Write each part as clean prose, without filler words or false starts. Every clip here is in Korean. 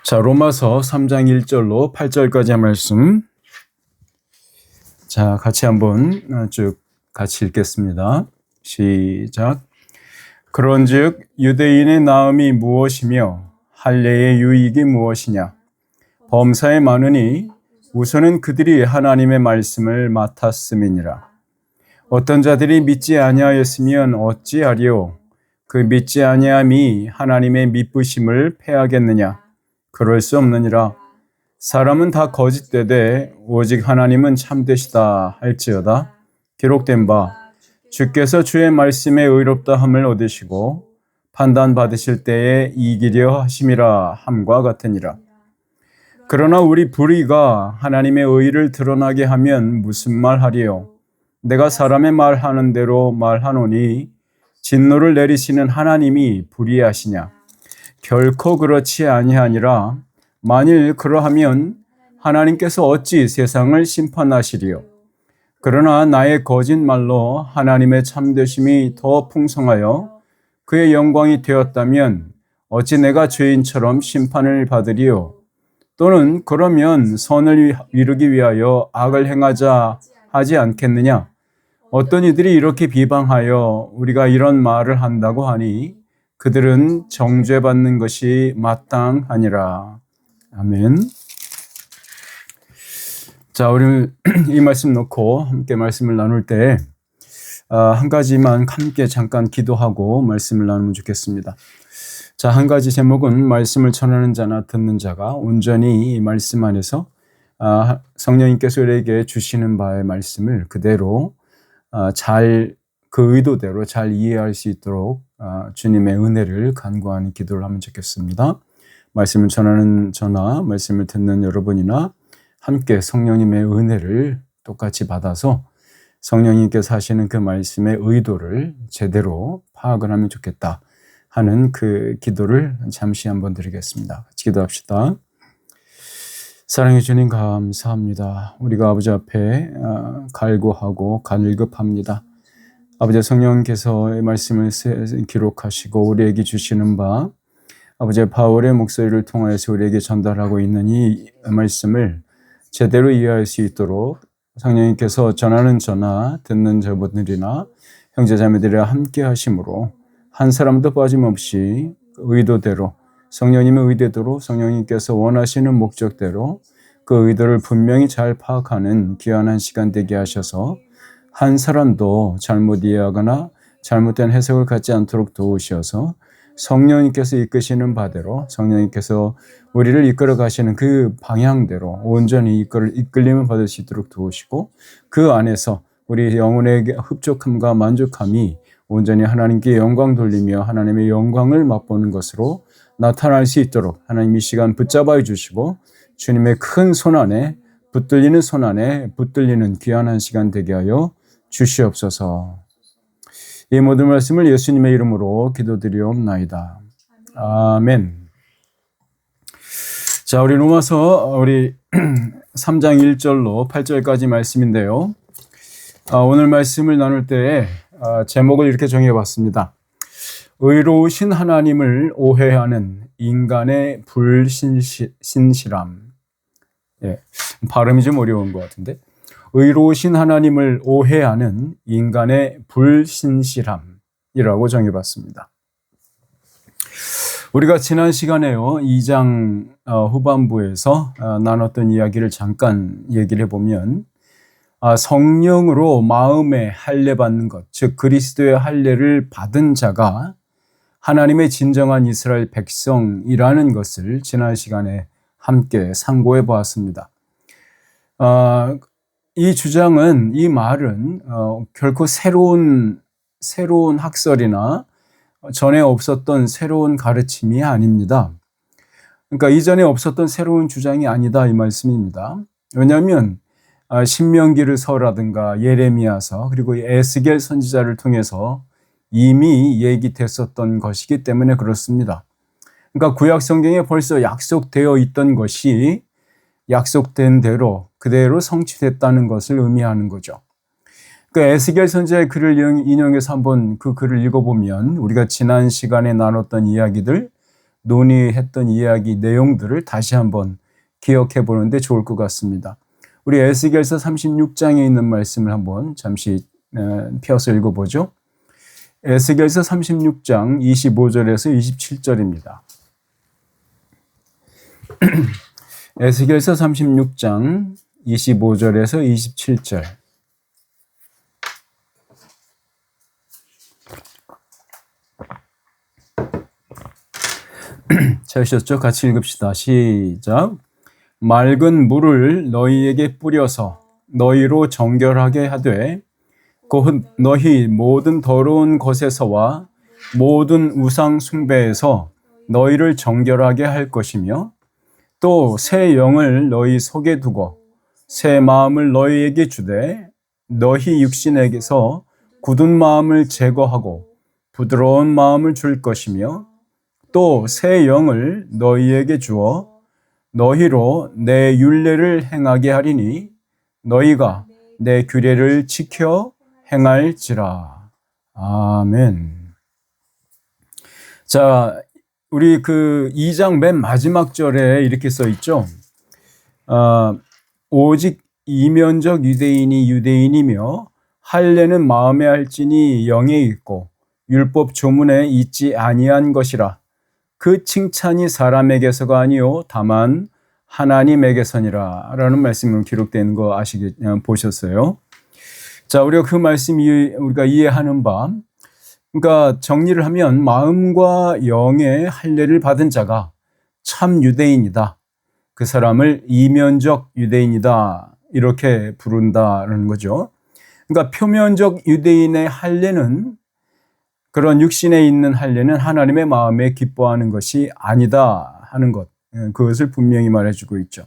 자, 로마서 3장 1절로 8절까지의 말씀. 자, 같이 한번 쭉 같이 읽겠습니다. 시작. 그런즉 유대인의 나음이 무엇이며 할례의 유익이 무엇이냐? 범사에 많으니 우선은 그들이 하나님의 말씀을 맡았음이니라. 어떤 자들이 믿지 아니하였으면 어찌하리요? 그 믿지 아니함이 하나님의 믿으심을 패하겠느냐? 그럴 수 없느니라. 사람은 다 거짓되되 오직 하나님은 참되시다 할지어다. 기록된 바 주께서 주의 말씀에 의롭다함을 얻으시고 판단받으실 때에 이기려 하심이라 함과 같으니라. 그러나 우리 불의가 하나님의 의를 드러나게 하면 무슨 말하리요? 내가 사람의 말하는 대로 말하노니 진노를 내리시는 하나님이 불의하시냐? 결코 그렇지 아니하니라. 만일 그러하면 하나님께서 어찌 세상을 심판하시리요? 그러나 나의 거짓말로 하나님의 참되심이 더 풍성하여 그의 영광이 되었다면 어찌 내가 죄인처럼 심판을 받으리요? 또는 그러면 선을 이루기 위하여 악을 행하자 하지 않겠느냐? 어떤 이들이 이렇게 비방하여 우리가 이런 말을 한다고 하니 그들은 정죄받는 것이 마땅하니라. 아멘. 자, 우리 이 말씀 놓고 함께 말씀을 나눌 때 한 가지만 함께 잠깐 기도하고 말씀을 나누면 좋겠습니다. 자, 한 가지 제목은 말씀을 전하는 자나 듣는 자가 온전히 이 말씀 안에서 성령님께서 우리에게 주시는 바의 말씀을 그대로 그 의도대로 잘 이해할 수 있도록 주님의 은혜를 간구하는 기도를 하면 좋겠습니다. 말씀을 전하는 저나 말씀을 듣는 여러분이나 함께 성령님의 은혜를 똑같이 받아서 성령님께서 하시는 그 말씀의 의도를 제대로 파악을 하면 좋겠다 하는 그 기도를 잠시 한번 드리겠습니다. 같이 기도합시다. 사랑해 주님 감사합니다. 우리가 아버지 앞에 갈구하고 간일급합니다. 아버지 성령께서의 말씀을 기록하시고 우리에게 주시는 바 아버지 바울의 목소리를 통하여서 우리에게 전달하고 있는 이 말씀을 제대로 이해할 수 있도록 성령님께서 전하는 저나 듣는 저분들이나 형제자매들이와 함께 하심으로 한 사람도 빠짐없이 의도대로 성령님의 의도대로 성령님께서 원하시는 목적대로 그 의도를 분명히 잘 파악하는 귀한 시간 되게 하셔서 한 사람도 잘못 이해하거나 잘못된 해석을 갖지 않도록 도우셔서 성령님께서 이끄시는 바대로 성령님께서 우리를 이끌어 가시는 그 방향대로 온전히 이끌림을 받을 수 있도록 도우시고 그 안에서 우리 영혼의 흡족함과 만족함이 온전히 하나님께 영광 돌리며 하나님의 영광을 맛보는 것으로 나타날 수 있도록 하나님 이 시간 붙잡아 주시고 주님의 큰 손 안에 붙들리는 손 안에 붙들리는 귀한 시간 되게 하여 주시옵소서. 이 모든 말씀을 예수님의 이름으로 기도드리옵나이다. 아멘. 자, 우리 로마서 3장 1절로 8절까지 말씀인데요. 오늘 말씀을 나눌 때 제목을 이렇게 정해봤습니다. 의로우신 하나님을 오해하는 인간의 불신실함. 예, 발음이 좀 어려운 것 같은데. 의로우신 하나님을 오해하는 인간의 불신실함이라고 정해봤습니다. 우리가 지난 시간에요 2장 후반부에서 나눴던 이야기를 잠깐 얘기를 해보면 성령으로 마음에 할례 받는 것, 즉 그리스도의 할례를 받은 자가 하나님의 진정한 이스라엘 백성이라는 것을 지난 시간에 함께 상고해 보았습니다. 이 주장은, 이 말은 결코 새로운 학설이나 전에 없었던 새로운 가르침이 아닙니다. 그러니까 이전에 없었던 새로운 주장이 아니다 이 말씀입니다. 왜냐하면 신명기서라든가 예레미야서 그리고 에스겔 선지자를 통해서 이미 얘기됐었던 것이기 때문에 그렇습니다. 그러니까 구약 성경에 벌써 약속되어 있던 것이 약속된 대로 그대로 성취됐다는 것을 의미하는 거죠. 그 에스겔 선지자의 글을 인용해서 한번 그 글을 읽어보면 우리가 지난 시간에 나눴던 이야기들 논의했던 이야기 내용들을 다시 한번 기억해 보는데 좋을 것 같습니다. 우리 에스겔서 36장에 있는 말씀을 한번 잠시 펴서 읽어보죠. 에스겔서 36장 25절에서 27절입니다. 에스겔서 36장 25절에서 27절. 찾으셨죠? 같이 읽읍시다. 시작. 맑은 물을 너희에게 뿌려서 너희로 정결하게 하되 곧 너희 모든 더러운 것에서와 모든 우상 숭배에서 너희를 정결하게 할 것이며 또 새 영을 너희 속에 두고 새 마음을 너희에게 주되 너희 육신에게서 굳은 마음을 제거하고 부드러운 마음을 줄 것이며 또 새 영을 너희에게 주어 너희로 내 율례를 행하게 하리니 너희가 내 규례를 지켜 행할지라. 아멘. 자, 우리 그 2장 맨 마지막 절에 이렇게 써 있죠. 오직 이면적 유대인이 유대인이며 할례는 마음에 할지니 영에 있고 율법 조문에 있지 아니한 것이라. 그 칭찬이 사람에게서가 아니요 다만 하나님에게서니라 라는 말씀으로 기록된 거 보셨어요. 자, 우리가 그 말씀 우리가 이해하는 바, 그러니까 정리를 하면 마음과 영의 할례를 받은 자가 참 유대인이다. 그 사람을 이면적 유대인이다 이렇게 부른다는 거죠. 그러니까 표면적 유대인의 할례는, 그런 육신에 있는 할례는 하나님의 마음에 기뻐하는 것이 아니다 하는 것, 그것을 분명히 말해주고 있죠.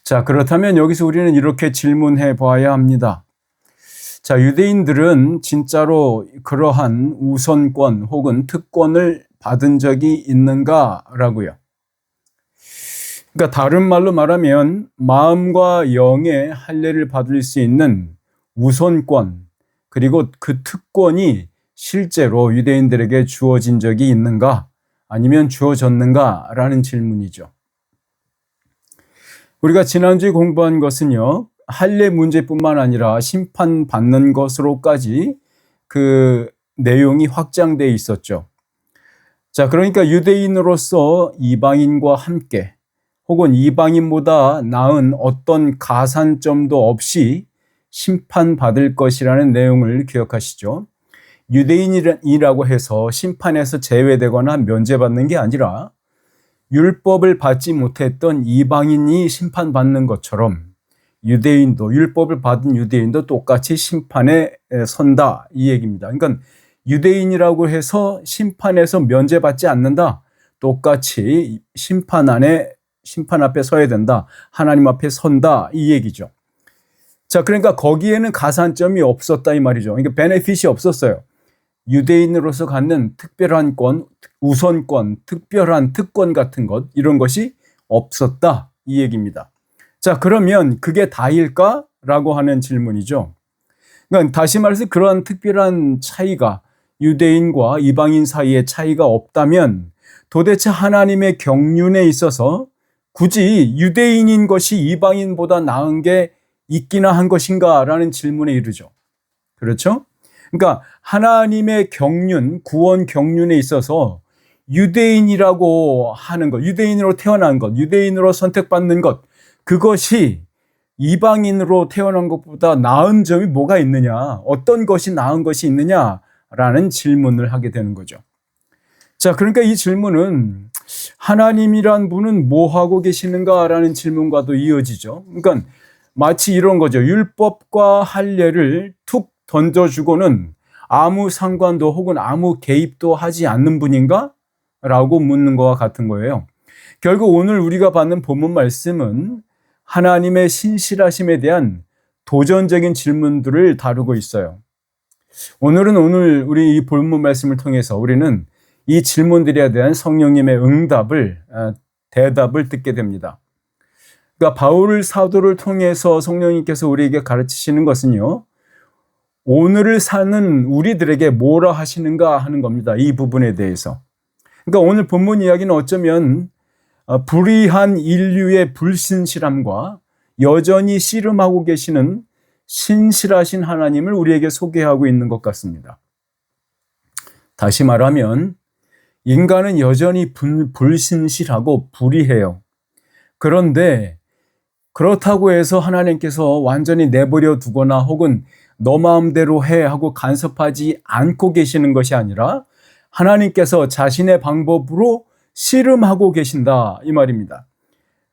자, 그렇다면 여기서 우리는 이렇게 질문해 봐야 합니다. 자, 유대인들은 진짜로 그러한 우선권 혹은 특권을 받은 적이 있는가라고요. 그러니까 다른 말로 말하면 마음과 영의 할례를 받을 수 있는 우선권, 그리고 그 특권이 실제로 유대인들에게 주어진 적이 있는가, 아니면 주어졌는가라는 질문이죠. 우리가 지난주에 공부한 것은요, 할례 문제뿐만 아니라 심판받는 것으로까지 그 내용이 확장되어 있었죠. 자, 그러니까 유대인으로서 이방인과 함께 혹은 이방인보다 나은 어떤 가산점도 없이 심판받을 것이라는 내용을 기억하시죠. 유대인이라고 해서 심판에서 제외되거나 면제받는 게 아니라 율법을 받지 못했던 이방인이 심판받는 것처럼 유대인도, 율법을 받은 유대인도 똑같이 심판에 선다 이 얘기입니다. 그러니까 유대인이라고 해서 심판에서 면제받지 않는다. 똑같이 심판 앞에 서야 된다. 하나님 앞에 선다 이 얘기죠. 자, 그러니까 거기에는 가산점이 없었다 이 말이죠. 그러니까 베네핏이 없었어요. 유대인으로서 갖는 특별한 권, 우선권, 특별한 특권 같은 것, 이런 것이 없었다 이 얘기입니다. 자, 그러면 그게 다일까? 라고 하는 질문이죠. 그러니까 다시 말해서 그러한 특별한 차이가, 유대인과 이방인 사이에 차이가 없다면 도대체 하나님의 경륜에 있어서 굳이 유대인인 것이 이방인보다 나은 게 있기나 한 것인가? 라는 질문에 이르죠. 그렇죠? 그러니까 하나님의 경륜, 구원 경륜에 있어서 유대인이라고 하는 것, 유대인으로 태어난 것, 유대인으로 선택받는 것, 그것이 이방인으로 태어난 것보다 나은 점이 뭐가 있느냐, 어떤 것이 나은 것이 있느냐라는 질문을 하게 되는 거죠. 자, 그러니까 이 질문은 하나님이란 분은 뭐 하고 계시는가라는 질문과도 이어지죠. 그러니까 마치 이런 거죠. 율법과 할례를 툭 던져주고는 아무 상관도 혹은 아무 개입도 하지 않는 분인가? 라고 묻는 것과 같은 거예요. 결국 오늘 우리가 받는 본문 말씀은 하나님의 신실하심에 대한 도전적인 질문들을 다루고 있어요. 오늘 우리 이 본문 말씀을 통해서 우리는 이 질문들에 대한 성령님의 대답을 듣게 됩니다. 그러니까 바울 사도를 통해서 성령님께서 우리에게 가르치시는 것은요, 오늘을 사는 우리들에게 뭐라 하시는가 하는 겁니다. 이 부분에 대해서. 그러니까 오늘 본문 이야기는 어쩌면 불의한 인류의 불신실함과 여전히 씨름하고 계시는 신실하신 하나님을 우리에게 소개하고 있는 것 같습니다. 다시 말하면 인간은 여전히 불신실하고 불의해요. 그런데 그렇다고 해서 하나님께서 완전히 내버려 두거나 혹은 너 마음대로 해 하고 간섭하지 않고 계시는 것이 아니라 하나님께서 자신의 방법으로 씨름하고 계신다 이 말입니다.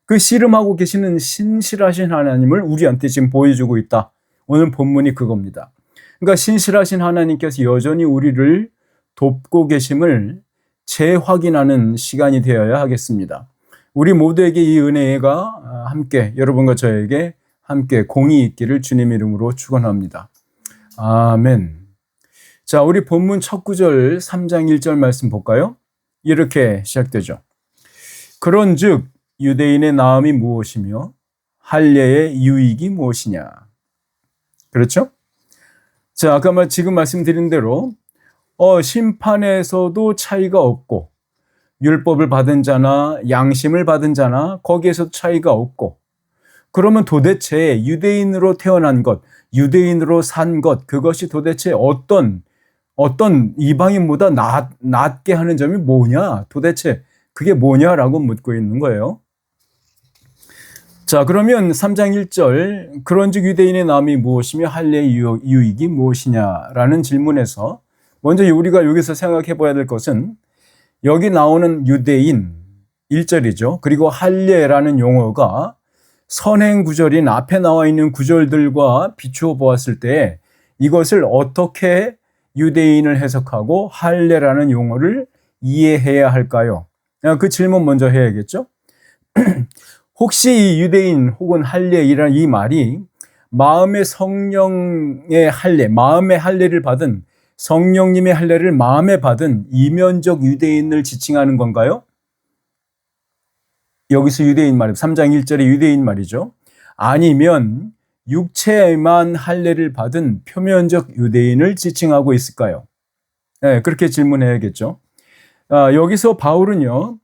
그 씨름하고 계시는 신실하신 하나님을 우리한테 지금 보여주고 있다. 오늘 본문이 그겁니다. 그러니까 신실하신 하나님께서 여전히 우리를 돕고 계심을 재확인하는 시간이 되어야 하겠습니다. 우리 모두에게 이 은혜가 함께 여러분과 저에게 함께 공의 있기를 주님 이름으로 축원합니다. 아멘. 자, 우리 본문 첫 구절 3장 1절 말씀 볼까요? 이렇게 시작되죠. 그런즉 유대인의 나음이 무엇이며 할례의 유익이 무엇이냐. 그렇죠? 자, 아까 지금 말씀드린 대로 심판에서도 차이가 없고 율법을 받은 자나 양심을 받은 자나 거기에서 차이가 없고, 그러면 도대체 유대인으로 태어난 것, 유대인으로 산 것, 그것이 도대체 어떤 이방인보다 낫게 하는 점이 뭐냐? 도대체 그게 뭐냐라고 묻고 있는 거예요. 자, 그러면 3장 1절 그런즉 유대인의 나음이 무엇이며 할례의 유익이 무엇이냐라는 질문에서 먼저 우리가 여기서 생각해 봐야 될 것은 여기 나오는 유대인 1절이죠. 그리고 할례라는 용어가 선행 구절인 앞에 나와 있는 구절들과 비추어 보았을 때 이것을 어떻게 유대인을 해석하고 할례라는 용어를 이해해야 할까요? 그 질문 먼저 해야겠죠. 혹시 이 유대인 혹은 할례이라는 이 말이 마음의 성령의 할례, 마음의 할례를 받은 성령님의 할례를 마음에 받은 이면적 유대인을 지칭하는 건가요? 여기서 유대인 말이에요. 3장 1절의 유대인 말이죠. 아니면 육체에만 할례를 받은 표면적 유대인을 지칭하고 있을까요? 네, 그렇게 질문해야겠죠. 여기서 바울은요,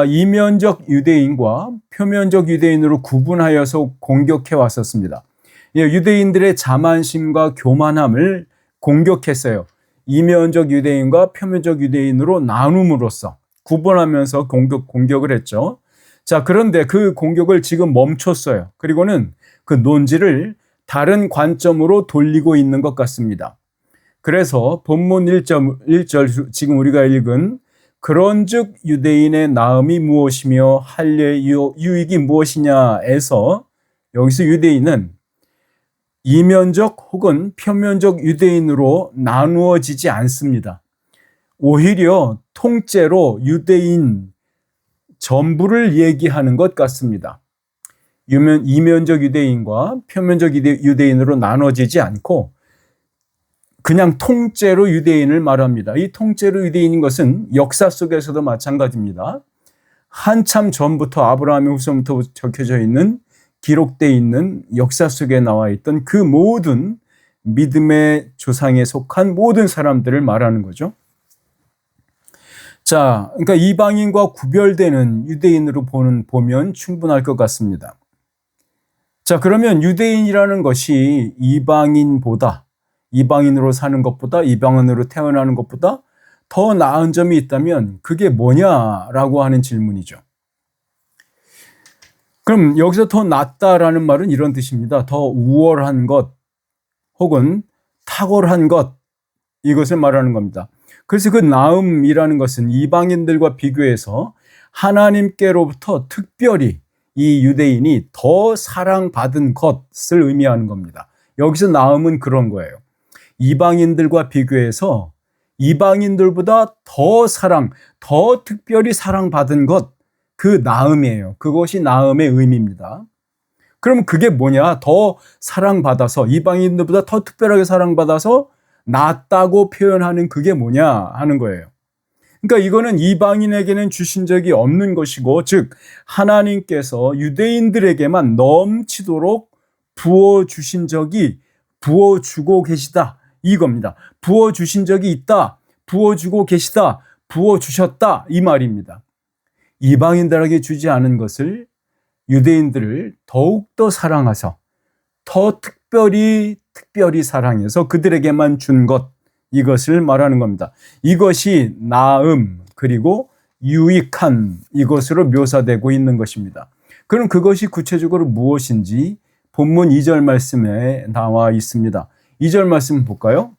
이면적 유대인과 표면적 유대인으로 구분하여서 공격해 왔었습니다. 유대인들의 자만심과 교만함을 공격했어요. 이면적 유대인과 표면적 유대인으로 나눔으로써 구분하면서 공격을 했죠. 자, 그런데 그 공격을 지금 멈췄어요. 그리고는 그 논지를 다른 관점으로 돌리고 있는 것 같습니다. 그래서 본문 1절 지금 우리가 읽은 그런즉 유대인의 나음이 무엇이며 할례의 유익이 무엇이냐에서 여기서 유대인은 이면적 혹은 표면적 유대인으로 나누어지지 않습니다. 오히려 통째로 유대인 전부를 얘기하는 것 같습니다. 이면적 유대인과 표면적 유대인으로 나눠지지 않고 그냥 통째로 유대인을 말합니다. 이 통째로 유대인인 것은 역사 속에서도 마찬가지입니다. 한참 전부터 아브라함의 후손부터 적혀져 있는 기록되어 있는 역사 속에 나와 있던 그 모든 믿음의 조상에 속한 모든 사람들을 말하는 거죠. 자, 그러니까 이방인과 구별되는 유대인으로 보면 충분할 것 같습니다. 자, 그러면 유대인이라는 것이 이방인으로 사는 것보다, 이방인으로 태어나는 것보다 더 나은 점이 있다면 그게 뭐냐라고 하는 질문이죠. 그럼 여기서 더 낫다라는 말은 이런 뜻입니다. 더 우월한 것 혹은 탁월한 것, 이것을 말하는 겁니다. 그래서 그 나음이라는 것은 이방인들과 비교해서 하나님께로부터 특별히 이 유대인이 더 사랑받은 것을 의미하는 겁니다. 여기서 나음은 그런 거예요. 이방인들과 비교해서 이방인들보다 더 특별히 사랑받은 것, 그 나음이에요. 그것이 나음의 의미입니다. 그럼 그게 뭐냐? 더 사랑받아서, 이방인들보다 더 특별하게 사랑받아서 낫다고 표현하는 그게 뭐냐 하는 거예요. 그러니까 이거는 이방인에게는 주신 적이 없는 것이고, 즉 하나님께서 유대인들에게만 넘치도록 부어주고 계시다, 이겁니다. 부어주신 적이 있다, 부어주고 계시다, 부어주셨다 이 말입니다. 이방인들에게 주지 않은 것을 유대인들을 더욱더 사랑하셔 더 특별히 사랑해서 그들에게만 준 것, 이것을 말하는 겁니다. 이것이 나음 그리고 유익한 이것으로 묘사되고 있는 것입니다. 그럼 그것이 구체적으로 무엇인지 본문 2절 말씀에 나와 있습니다. 2절 말씀 볼까요?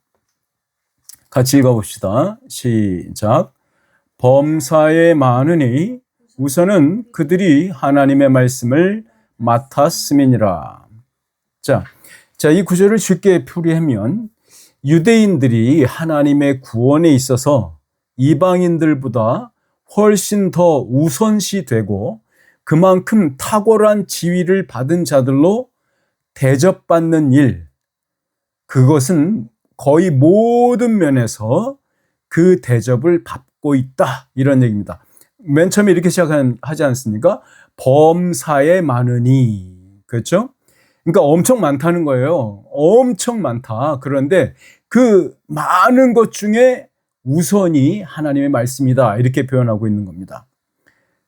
같이 읽어봅시다. 시작. 범사에 많으니 우선은 그들이 하나님의 말씀을 맡았음이니라. 자, 이 구절을 쉽게 풀이하면 유대인들이 하나님의 구원에 있어서 이방인들보다 훨씬 더 우선시 되고 그만큼 탁월한 지위를 받은 자들로 대접받는 일, 그것은 거의 모든 면에서 그 대접을 받고 있다 이런 얘기입니다. 맨 처음에 이렇게 시작하지 않습니까? 범사에 많으니, 그렇죠? 그러니까 엄청 많다는 거예요. 엄청 많다. 그런데 그 많은 것 중에 우선이 하나님의 말씀이다 이렇게 표현하고 있는 겁니다.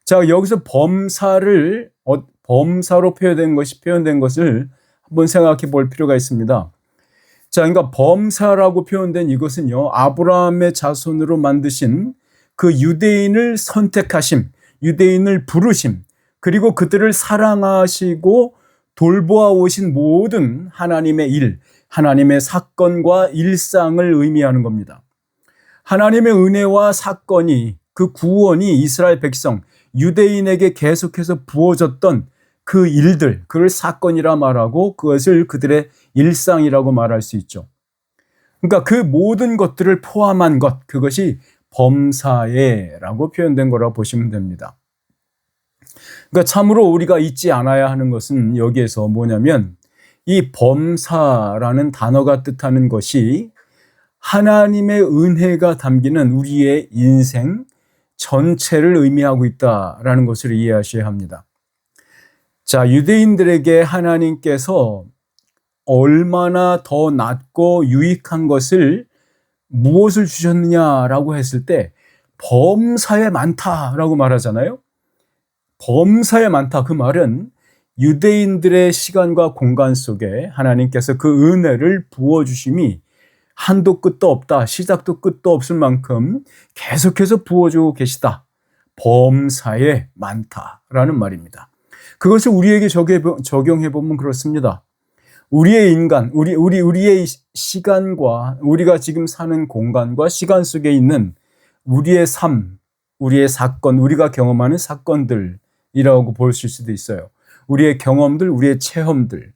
자, 여기서 범사로 표현된 것을 한번 생각해 볼 필요가 있습니다. 자, 그러니까 범사라고 표현된 이것은요, 아브라함의 자손으로 만드신 그 유대인을 선택하심, 유대인을 부르심, 그리고 그들을 사랑하시고 돌보아 오신 모든 하나님의 일, 하나님의 사건과 일상을 의미하는 겁니다. 하나님의 은혜와 사건이, 그 구원이 이스라엘 백성, 유대인에게 계속해서 부어졌던 그 일들, 그걸 사건이라 말하고 그것을 그들의 일상이라고 말할 수 있죠. 그러니까 그 모든 것들을 포함한 것, 그것이 범사에라고 표현된 거라고 보시면 됩니다. 그러니까 참으로 우리가 잊지 않아야 하는 것은 여기에서 뭐냐면 이 범사라는 단어가 뜻하는 것이 하나님의 은혜가 담기는 우리의 인생 전체를 의미하고 있다라는 것을 이해하셔야 합니다. 자, 유대인들에게 하나님께서 얼마나 더 낫고 유익한 것을 무엇을 주셨느냐라고 했을 때 범사에 많다라고 말하잖아요. 범사에 많다, 그 말은 유대인들의 시간과 공간 속에 하나님께서 그 은혜를 부어주심이 한도 끝도 없다, 시작도 끝도 없을 만큼 계속해서 부어주고 계시다. 범사에 많다라는 말입니다. 그것을 우리에게 적용해보면 그렇습니다. 우리의 인간, 우리의 시간과 우리가 지금 사는 공간과 시간 속에 있는 우리의 삶, 우리의 사건, 우리가 경험하는 사건들이라고 볼 수도 있어요. 우리의 경험들, 우리의 체험들,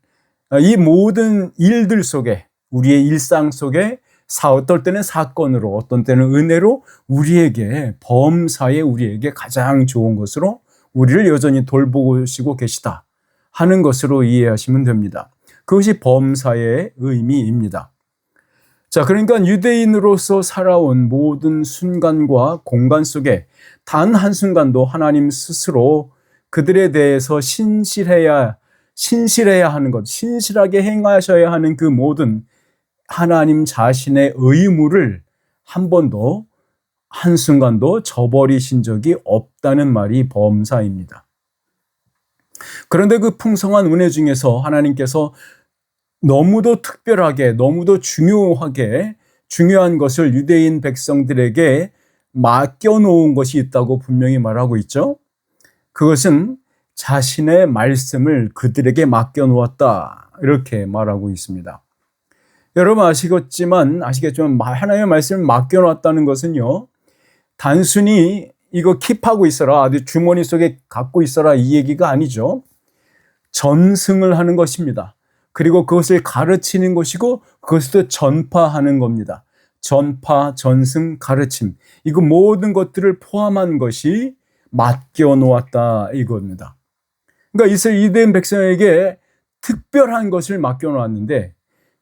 이 모든 일들 속에, 우리의 일상 속에 어떨 때는 사건으로, 어떤 때는 은혜로 우리에게, 범사에 우리에게 가장 좋은 것으로 우리를 여전히 돌보시고 계시다 하는 것으로 이해하시면 됩니다. 그것이 범사의 의미입니다. 자, 그러니까 유대인으로서 살아온 모든 순간과 공간 속에 단 한순간도 하나님 스스로 그들에 대해서 신실해야 하는 것, 신실하게 행하셔야 하는 그 모든 하나님 자신의 의무를 한 번도, 한순간도 저버리신 적이 없다는 말이 범사입니다. 그런데 그 풍성한 은혜 중에서 하나님께서 너무도 특별하게, 너무도 중요한 것을 유대인 백성들에게 맡겨놓은 것이 있다고 분명히 말하고 있죠. 그것은 자신의 말씀을 그들에게 맡겨놓았다, 이렇게 말하고 있습니다. 여러분 아시겠지만 하나님의 말씀을 맡겨놨다는 것은요, 단순히 이거 킵하고 있어라, 아주 주머니 속에 갖고 있어라, 이 얘기가 아니죠. 전승을 하는 것입니다. 그리고 그것을 가르치는 것이고 그것을 전파하는 겁니다. 전파, 전승, 가르침, 이거 모든 것들을 포함한 것이 맡겨놓았다 이겁니다. 그러니까 이스라엘 유대인 백성에게 특별한 것을 맡겨놓았는데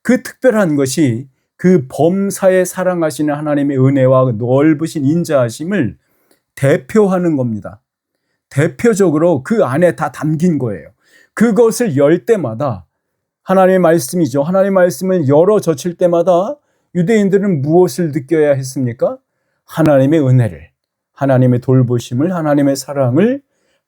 그 특별한 것이 그 범사에 사랑하시는 하나님의 은혜와 넓으신 인자하심을 대표하는 겁니다. 대표적으로 그 안에 다 담긴 거예요. 그것을 열 때마다 하나님의 말씀이죠. 하나님의 말씀을 열어 젖힐 때마다 유대인들은 무엇을 느껴야 했습니까? 하나님의 은혜를, 하나님의 돌보심을, 하나님의 사랑을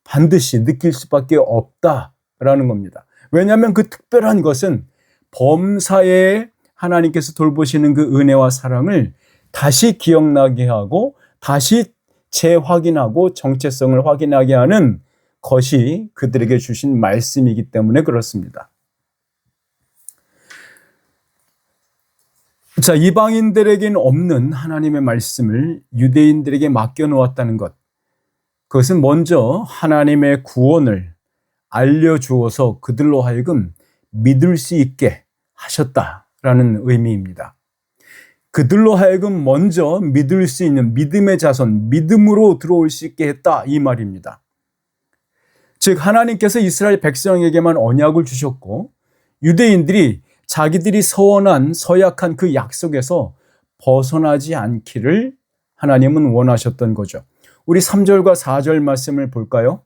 반드시 느낄 수밖에 없다라는 겁니다. 왜냐하면 그 특별한 것은 범사에 하나님께서 돌보시는 그 은혜와 사랑을 다시 기억나게 하고 다시 재확인하고 정체성을 확인하게 하는 것이 그들에게 주신 말씀이기 때문에 그렇습니다. 자, 이방인들에게는 없는 하나님의 말씀을 유대인들에게 맡겨놓았다는 것. 그것은 먼저 하나님의 구원을 알려주어서 그들로 하여금 믿을 수 있게 하셨다라는 의미입니다. 그들로 하여금 먼저 믿을 수 있는 믿음의 자손, 믿음으로 들어올 수 있게 했다, 이 말입니다. 즉 하나님께서 이스라엘 백성에게만 언약을 주셨고 유대인들이 자기들이 서원한 서약한 그 약속에서 벗어나지 않기를 하나님은 원하셨던 거죠. 우리 3절과 4절 말씀을 볼까요?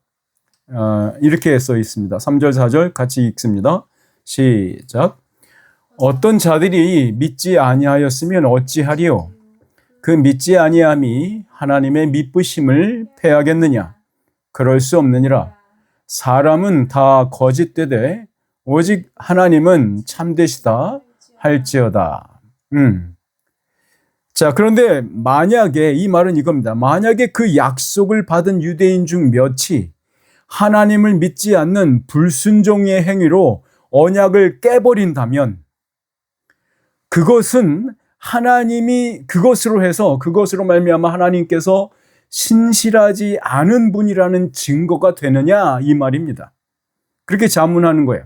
이렇게 써 있습니다. 3절 4절 같이 읽습니다. 시작. 어떤 자들이 믿지 아니하였으면 어찌하리요? 그 믿지 아니함이 하나님의 미쁘심을 패하겠느냐? 그럴 수 없느니라. 사람은 다 거짓되되 오직 하나님은 참되시다 할지어다. 자, 그런데 만약에 이 말은 이겁니다. 만약에 그 약속을 받은 유대인 중 몇이 하나님을 믿지 않는 불순종의 행위로 언약을 깨버린다면 그것은 하나님이 그것으로 말미암아 하나님께서 신실하지 않은 분이라는 증거가 되느냐 이 말입니다. 그렇게 자문하는 거예요.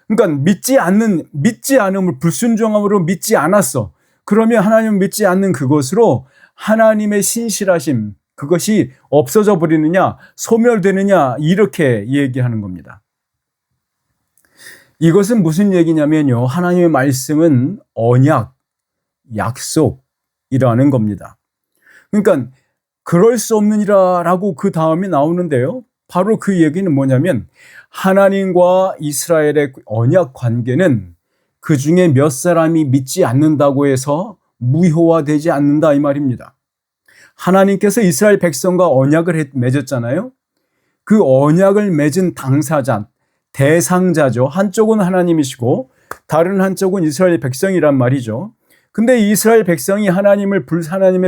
그러니까 믿지 않음을 불순종함으로 믿지 않았어. 그러면 하나님을 믿지 않는 그것으로 하나님의 신실하심 그것이 없어져 버리느냐 소멸되느냐 이렇게 얘기하는 겁니다. 이것은 무슨 얘기냐면요. 하나님의 말씀은 언약, 약속이라는 겁니다. 그러니까 그럴 수 없느니라 라고 그 다음에 나오는데요. 바로 그 얘기는 뭐냐면 하나님과 이스라엘의 언약 관계는 그 중에 몇 사람이 믿지 않는다고 해서 무효화되지 않는다 이 말입니다. 하나님께서 이스라엘 백성과 언약을 맺었잖아요. 그 언약을 맺은 당사자, 대상자죠. 한쪽은 하나님이시고 다른 한쪽은 이스라엘 백성이란 말이죠. 근데 이스라엘 백성이 하나님의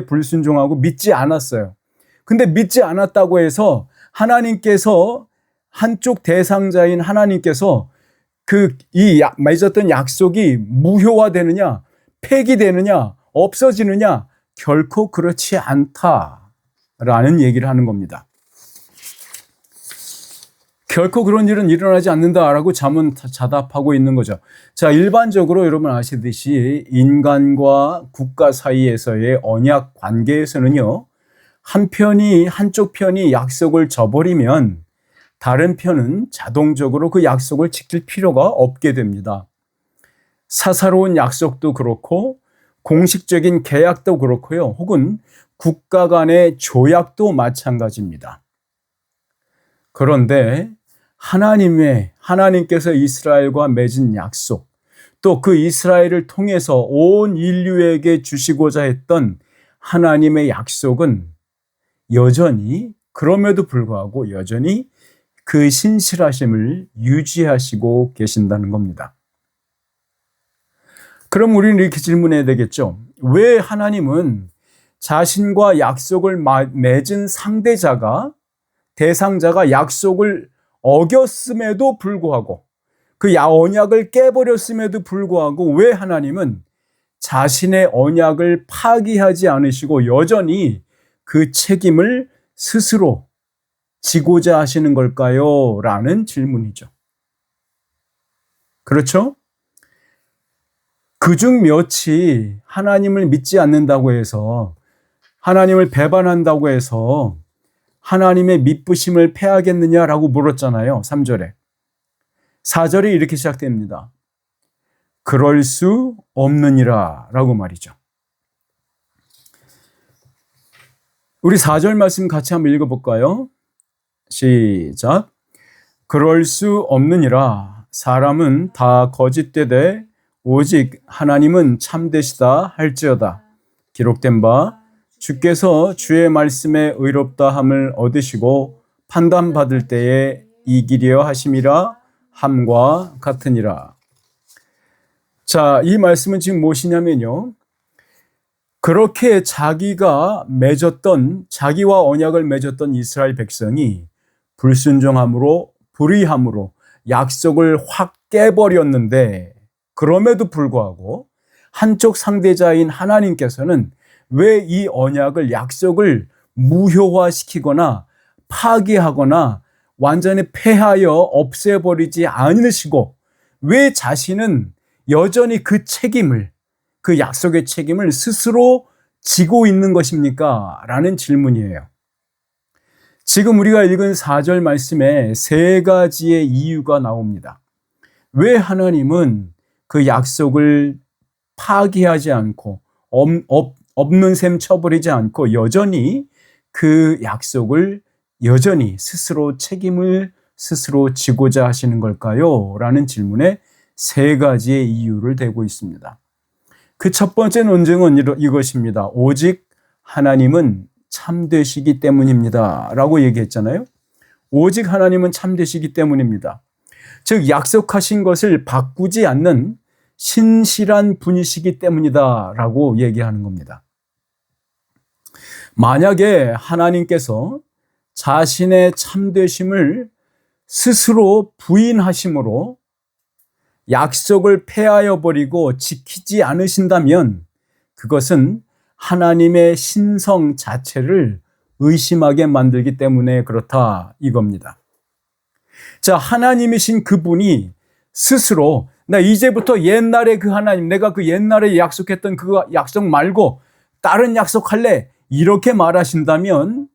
불순종하고 믿지 않았어요. 근데 믿지 않았다고 해서 하나님께서 한쪽 대상자인 하나님께서 맺었던 약속이 무효화되느냐, 폐기되느냐, 없어지느냐, 결코 그렇지 않다라는 얘기를 하는 겁니다. 결코 그런 일은 일어나지 않는다라고 자답하고 있는 거죠. 자, 일반적으로 여러분 아시듯이 인간과 국가 사이에서의 언약 관계에서는요, 한쪽 편이 약속을 저버리면 다른 편은 자동적으로 그 약속을 지킬 필요가 없게 됩니다. 사사로운 약속도 그렇고 공식적인 계약도 그렇고요. 혹은 국가 간의 조약도 마찬가지입니다. 그런데 하나님께서 이스라엘과 맺은 약속, 또 그 이스라엘을 통해서 온 인류에게 주시고자 했던 하나님의 약속은 그럼에도 불구하고 여전히 그 신실하심을 유지하시고 계신다는 겁니다. 그럼 우리는 이렇게 질문해야 되겠죠. 왜 하나님은 자신과 약속을 맺은 대상자가 약속을 어겼음에도 불구하고 그 언약을 깨버렸음에도 불구하고 왜 하나님은 자신의 언약을 파기하지 않으시고 여전히 그 책임을 스스로 지고자 하시는 걸까요? 라는 질문이죠. 그렇죠? 그중 몇이 하나님을 믿지 않는다고 해서 하나님을 배반한다고 해서 하나님의 미쁘심을 패하겠느냐라고 물었잖아요. 3절에. 4절에 이렇게 시작됩니다. 그럴 수 없느니라 라고 말이죠. 우리 4절 말씀 같이 한번 읽어볼까요? 시작. 그럴 수 없느니라. 사람은 다 거짓되되 오직 하나님은 참되시다 할지어다. 기록된 바 주께서 주의 말씀에 의롭다함을 얻으시고 판단받을 때에 이기려 하심이라 함과 같으니라. 자, 이 말씀은 지금 무엇이냐면요. 그렇게 자기와 언약을 맺었던 이스라엘 백성이 불순종함으로, 불의함으로 약속을 확 깨버렸는데, 그럼에도 불구하고 한쪽 상대자인 하나님께서는 왜 이 언약을, 약속을 무효화시키거나 파기하거나 완전히 폐하여 없애버리지 않으시고 왜 자신은 여전히 그 약속의 책임을 스스로 지고 있는 것입니까? 라는 질문이에요. 지금 우리가 읽은 4절 말씀에 세 가지의 이유가 나옵니다. 왜 하나님은 그 약속을 파기하지 않고 없는 셈 쳐버리지 않고 여전히 그 약속을 여전히 스스로 책임을 스스로 지고자 하시는 걸까요? 라는 질문에 세 가지의 이유를 대고 있습니다. 그 첫 번째 논증은 이것입니다. 오직 하나님은 참되시기 때문입니다. 라고 얘기했잖아요. 오직 하나님은 참되시기 때문입니다. 즉 약속하신 것을 바꾸지 않는 신실한 분이시기 때문이다 라고 얘기하는 겁니다. 만약에 하나님께서 자신의 참되심을 스스로 부인하심으로 약속을 폐하여 버리고 지키지 않으신다면 그것은 하나님의 신성 자체를 의심하게 만들기 때문에 그렇다 이겁니다. 자, 하나님이신 그분이 스스로 나 이제부터 옛날에 그 하나님, 내가 그 옛날에 약속했던 그 약속 말고 다른 약속할래 이렇게 말하신다면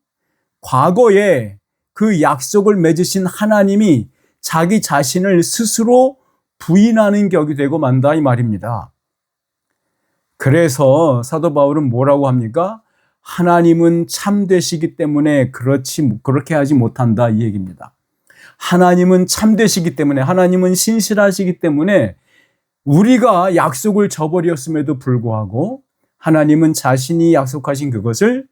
과거에 그 약속을 맺으신 하나님이 자기 자신을 스스로 부인하는 격이 되고 만다 이 말입니다. 그래서 사도 바울은 뭐라고 합니까? 하나님은 참되시기 때문에 그렇게 하지 못한다 이 얘기입니다. 하나님은 참되시기 때문에, 하나님은 신실하시기 때문에 우리가 약속을 저버렸음에도 불구하고 하나님은 자신이 약속하신 그것을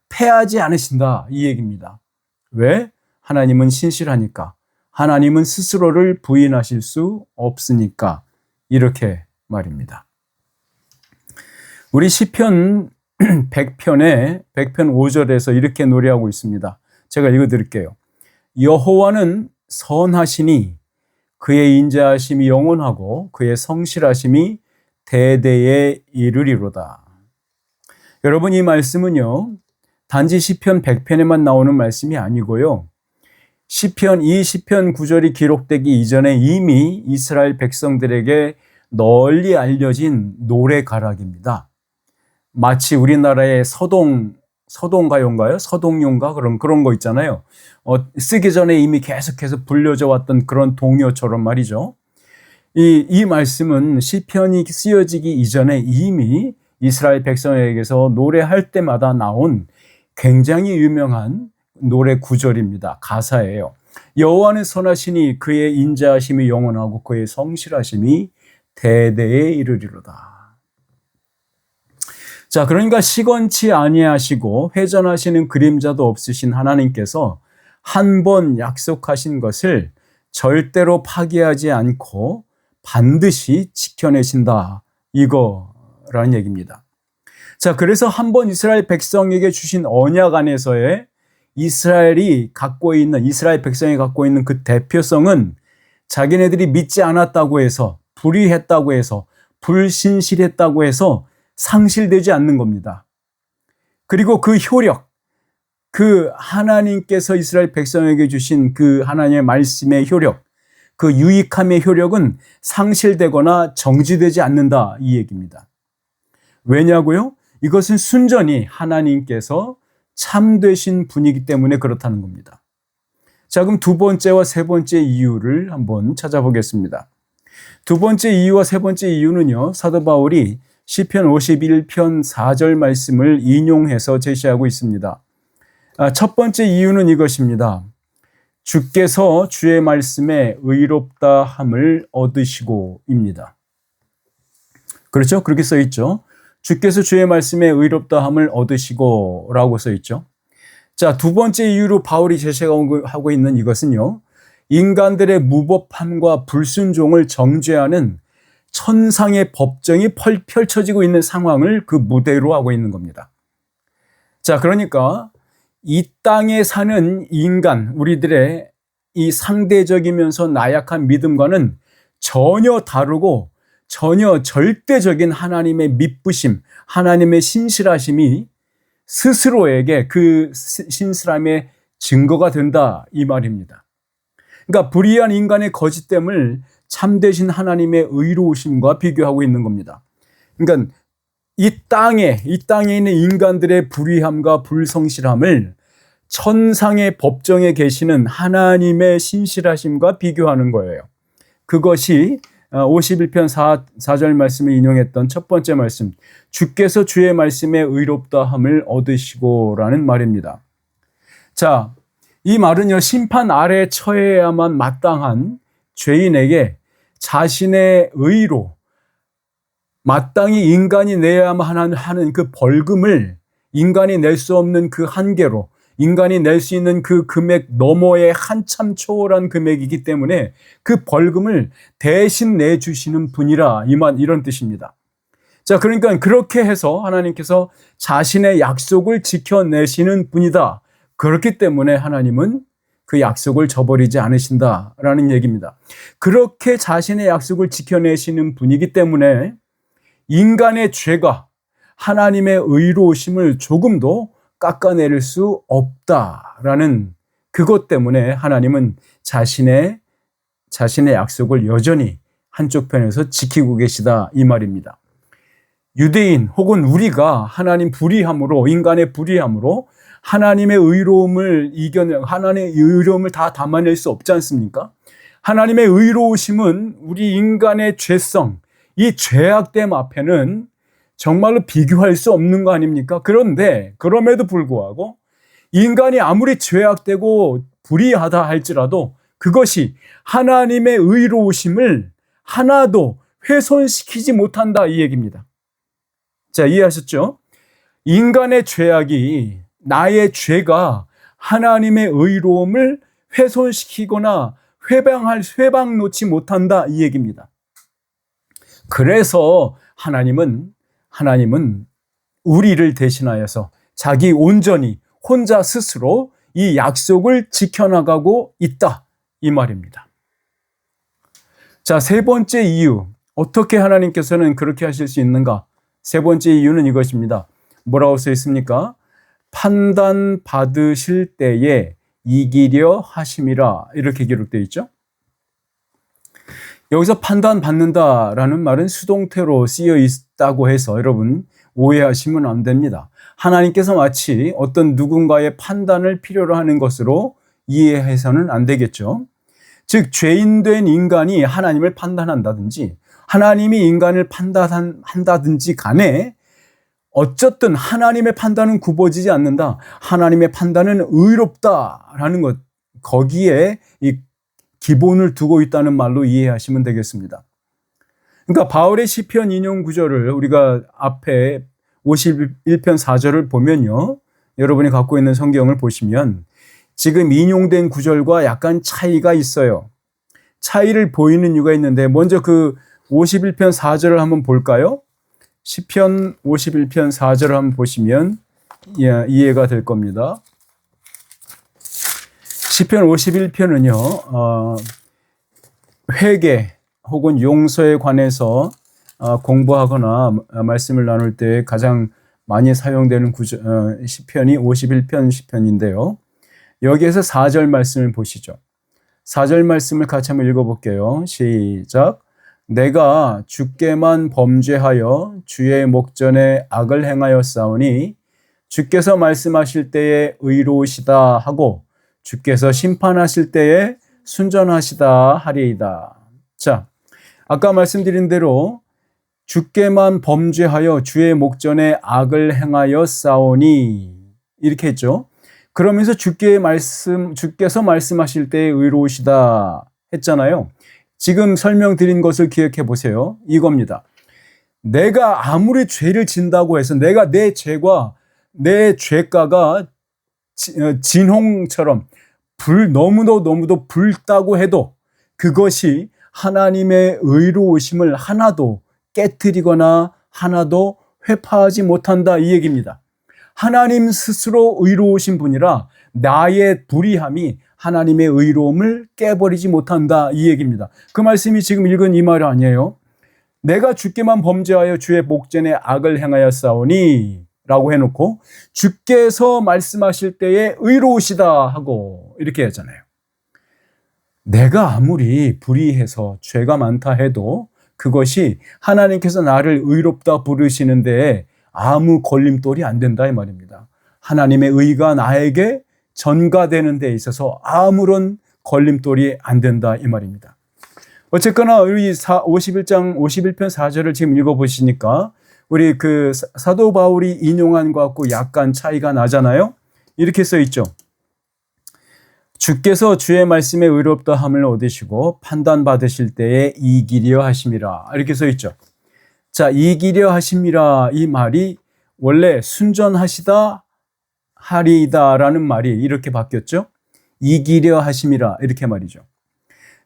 폐하지 않으신다 이 얘기입니다. 왜? 하나님은 신실하니까. 하나님은 스스로를 부인하실 수 없으니까 이렇게 말입니다. 우리 시편 100편에 100편 5절에서 이렇게 노래하고 있습니다. 제가 읽어드릴게요. 여호와는 선하시니 그의 인자하심이 영원하고 그의 성실하심이 대대에 이르리로다. 여러분 이 말씀은요 단지 시편 100편에만 나오는 말씀이 아니고요. 이 시편 9절이 기록되기 이전에 이미 이스라엘 백성들에게 널리 알려진 노래가락입니다. 마치 우리나라의 서동가요인가요? 서동요인가? 그런 거 있잖아요. 쓰기 전에 이미 계속해서 불려져 왔던 그런 동요처럼 말이죠. 이 말씀은 시편이 쓰여지기 이전에 이미 이스라엘 백성에게서 노래할 때마다 나온 굉장히 유명한 노래 구절입니다. 가사예요. 여호와는 선하시니 그의 인자하심이 영원하고 그의 성실하심이 대대에 이르리로다. 자, 그러니까 시건치 아니하시고 회전하시는 그림자도 없으신 하나님께서 한 번 약속하신 것을 절대로 파기하지 않고 반드시 지켜내신다. 이거라는 얘기입니다. 자, 그래서 한 번 이스라엘 백성에게 주신 언약 안에서의 이스라엘 백성이 갖고 있는 그 대표성은 자기네들이 믿지 않았다고 해서, 불의했다고 해서, 불신실했다고 해서 상실되지 않는 겁니다. 그리고 그 효력, 그 하나님께서 이스라엘 백성에게 주신 그 하나님의 말씀의 효력, 그 유익함의 효력은 상실되거나 정지되지 않는다 이 얘기입니다. 왜냐고요? 이것은 순전히 하나님께서 참되신 분이기 때문에 그렇다는 겁니다. 자, 그럼 두 번째와 세 번째 이유를 한번 찾아보겠습니다. 두 번째 이유와 세 번째 이유는요, 사도 바울이 시편 51편 4절 말씀을 인용해서 제시하고 있습니다. 첫 번째 이유는 이것입니다. 주께서 주의 말씀에 의롭다함을 얻으시고입니다. 그렇죠? 그렇게 써 있죠. 주께서 주의 말씀에 의롭다함을 얻으시고 라고 써 있죠. 자, 두 번째 이유로 바울이 제시하고 있는 이것은요, 인간들의 무법함과 불순종을 정죄하는 천상의 법정이 펼쳐지고 있는 상황을 그 무대로 하고 있는 겁니다. 자, 그러니까 이 땅에 사는 인간, 우리들의 이 상대적이면서 나약한 믿음과는 전혀 다르고 전혀 절대적인 하나님의 미쁘심, 하나님의 신실하심이 스스로에게 그 신실함의 증거가 된다, 이 말입니다. 그러니까 불의한 인간의 거짓됨을 참되신 하나님의 의로우심과 비교하고 있는 겁니다. 그러니까 이 땅에 있는 인간들의 불의함과 불성실함을 천상의 법정에 계시는 하나님의 신실하심과 비교하는 거예요. 그것이 51편 4절 말씀을 인용했던 첫 번째 말씀, 주께서 주의 말씀에 의롭다함을 얻으시고라는 말입니다. 자, 이 말은요, 심판 아래 처해야만 마땅한 죄인에게 자신의 의로 마땅히 인간이 내야만 하는 그 벌금을 인간이 낼 수 없는 그 한계로, 인간이 낼 수 있는 그 금액 너머의 한참 초월한 금액이기 때문에 그 벌금을 대신 내주시는 분이라, 이런 뜻입니다. 자, 그러니까 그렇게 해서 하나님께서 자신의 약속을 지켜내시는 분이다. 그렇기 때문에 하나님은 그 약속을 저버리지 않으신다라는 얘기입니다. 그렇게 자신의 약속을 지켜내시는 분이기 때문에 인간의 죄가 하나님의 의로우심을 조금도 깎아내릴 수 없다라는 그것 때문에 하나님은 자신의 약속을 여전히 한쪽 편에서 지키고 계시다, 이 말입니다. 유대인 혹은 우리가 하나님 불의함으로, 인간의 불의함으로 하나님의 의로움을 하나님의 의로움을 다 담아낼 수 없지 않습니까? 하나님의 의로우심은 우리 인간의 죄성, 이 죄악됨 앞에는 정말로 비교할 수 없는 거 아닙니까? 그런데 그럼에도 불구하고 인간이 아무리 죄악되고 불의하다 할지라도 그것이 하나님의 의로우심을 하나도 훼손시키지 못한다, 이 얘기입니다. 자, 이해하셨죠? 인간의 죄악이, 나의 죄가 하나님의 의로움을 훼손시키거나 회방 놓지 못한다, 이 얘기입니다. 그래서 하나님은 우리를 대신하여서 자기 온전히 혼자 스스로 이 약속을 지켜나가고 있다, 이 말입니다. 자, 세 번째 이유, 어떻게 하나님께서는 그렇게 하실 수 있는가? 세 번째 이유는 이것입니다. 뭐라고 써 있습니까? 판단받으실 때에 이기려 하심이라, 이렇게 기록되어 있죠. 여기서 판단받는다라는 말은 수동태로 쓰여 있다고 해서 여러분 오해하시면 안 됩니다. 하나님께서 마치 어떤 누군가의 판단을 필요로 하는 것으로 이해해서는 안 되겠죠. 즉, 죄인된 인간이 하나님을 판단한다든지 하나님이 인간을 판단한다든지 간에 어쨌든 하나님의 판단은 굽어지지 않는다. 하나님의 판단은 의롭다라는 것, 거기에 이 기본을 두고 있다는 말로 이해하시면 되겠습니다. 그러니까 바울의 시편 인용 구절을 우리가 앞에 51편 4절을 보면요, 여러분이 갖고 있는 성경을 보시면 지금 인용된 구절과 약간 차이가 있어요. 차이를 보이는 이유가 있는데, 먼저 그 51편 4절을 한번 볼까요? 시편 51편 4절을 한번 보시면 이해가 될 겁니다. 시편 51편은요, 회개 혹은 용서에 관해서 공부하거나 말씀을 나눌 때 가장 많이 사용되는 시편이 51편 시편인데요. 여기에서 4절 말씀을 보시죠. 4절 말씀을 같이 한번 읽어볼게요. 시작. 내가 주께만 범죄하여 주의 목전에 악을 행하였사오니 주께서 말씀하실 때에 의로우시다 하고 주께서 심판하실 때에 순전하시다 하리이다. 자, 아까 말씀드린 대로 주께만 범죄하여 주의 목전에 악을 행하였사오니, 이렇게 했죠. 그러면서 주께서 말씀하실 때에 의로우시다 했잖아요. 지금 설명드린 것을 기억해 보세요. 이겁니다. 내가 아무리 죄를 진다고 해서 내가 내 죄가 진홍처럼 너무도 붉다고 해도 그것이 하나님의 의로우심을 하나도 깨트리거나 하나도 회파하지 못한다, 이 얘기입니다. 하나님 스스로 의로우신 분이라 나의 불의함이 하나님의 의로움을 깨버리지 못한다, 이 얘기입니다. 그 말씀이 지금 읽은 이 말 아니에요? 내가 주께만 범죄하여 주의 목전에 악을 행하였사오니 라고 해놓고 주께서 말씀하실 때에 의로우시다 하고 이렇게 하잖아요. 내가 아무리 불의해서 죄가 많다 해도 그것이 하나님께서 나를 의롭다 부르시는데 아무 걸림돌이 안 된다, 이 말입니다. 하나님의 의가 나에게 전가되는 데 있어서 아무런 걸림돌이 안 된다, 이 말입니다. 어쨌거나 우리 51편 4절을 지금 읽어보시니까 우리 그 사도 바울이 인용한 것과 약간 차이가 나잖아요. 이렇게 써 있죠. 주께서 주의 말씀에 의롭다 함을 얻으시고 판단받으실 때에 이기려 하심이라, 이렇게 써 있죠. 자, 이기려 하심이라, 이 말이 원래 순전하시다 하리이다라는 말이 이렇게 바뀌었죠. 이기려 하심이라, 이렇게 말이죠.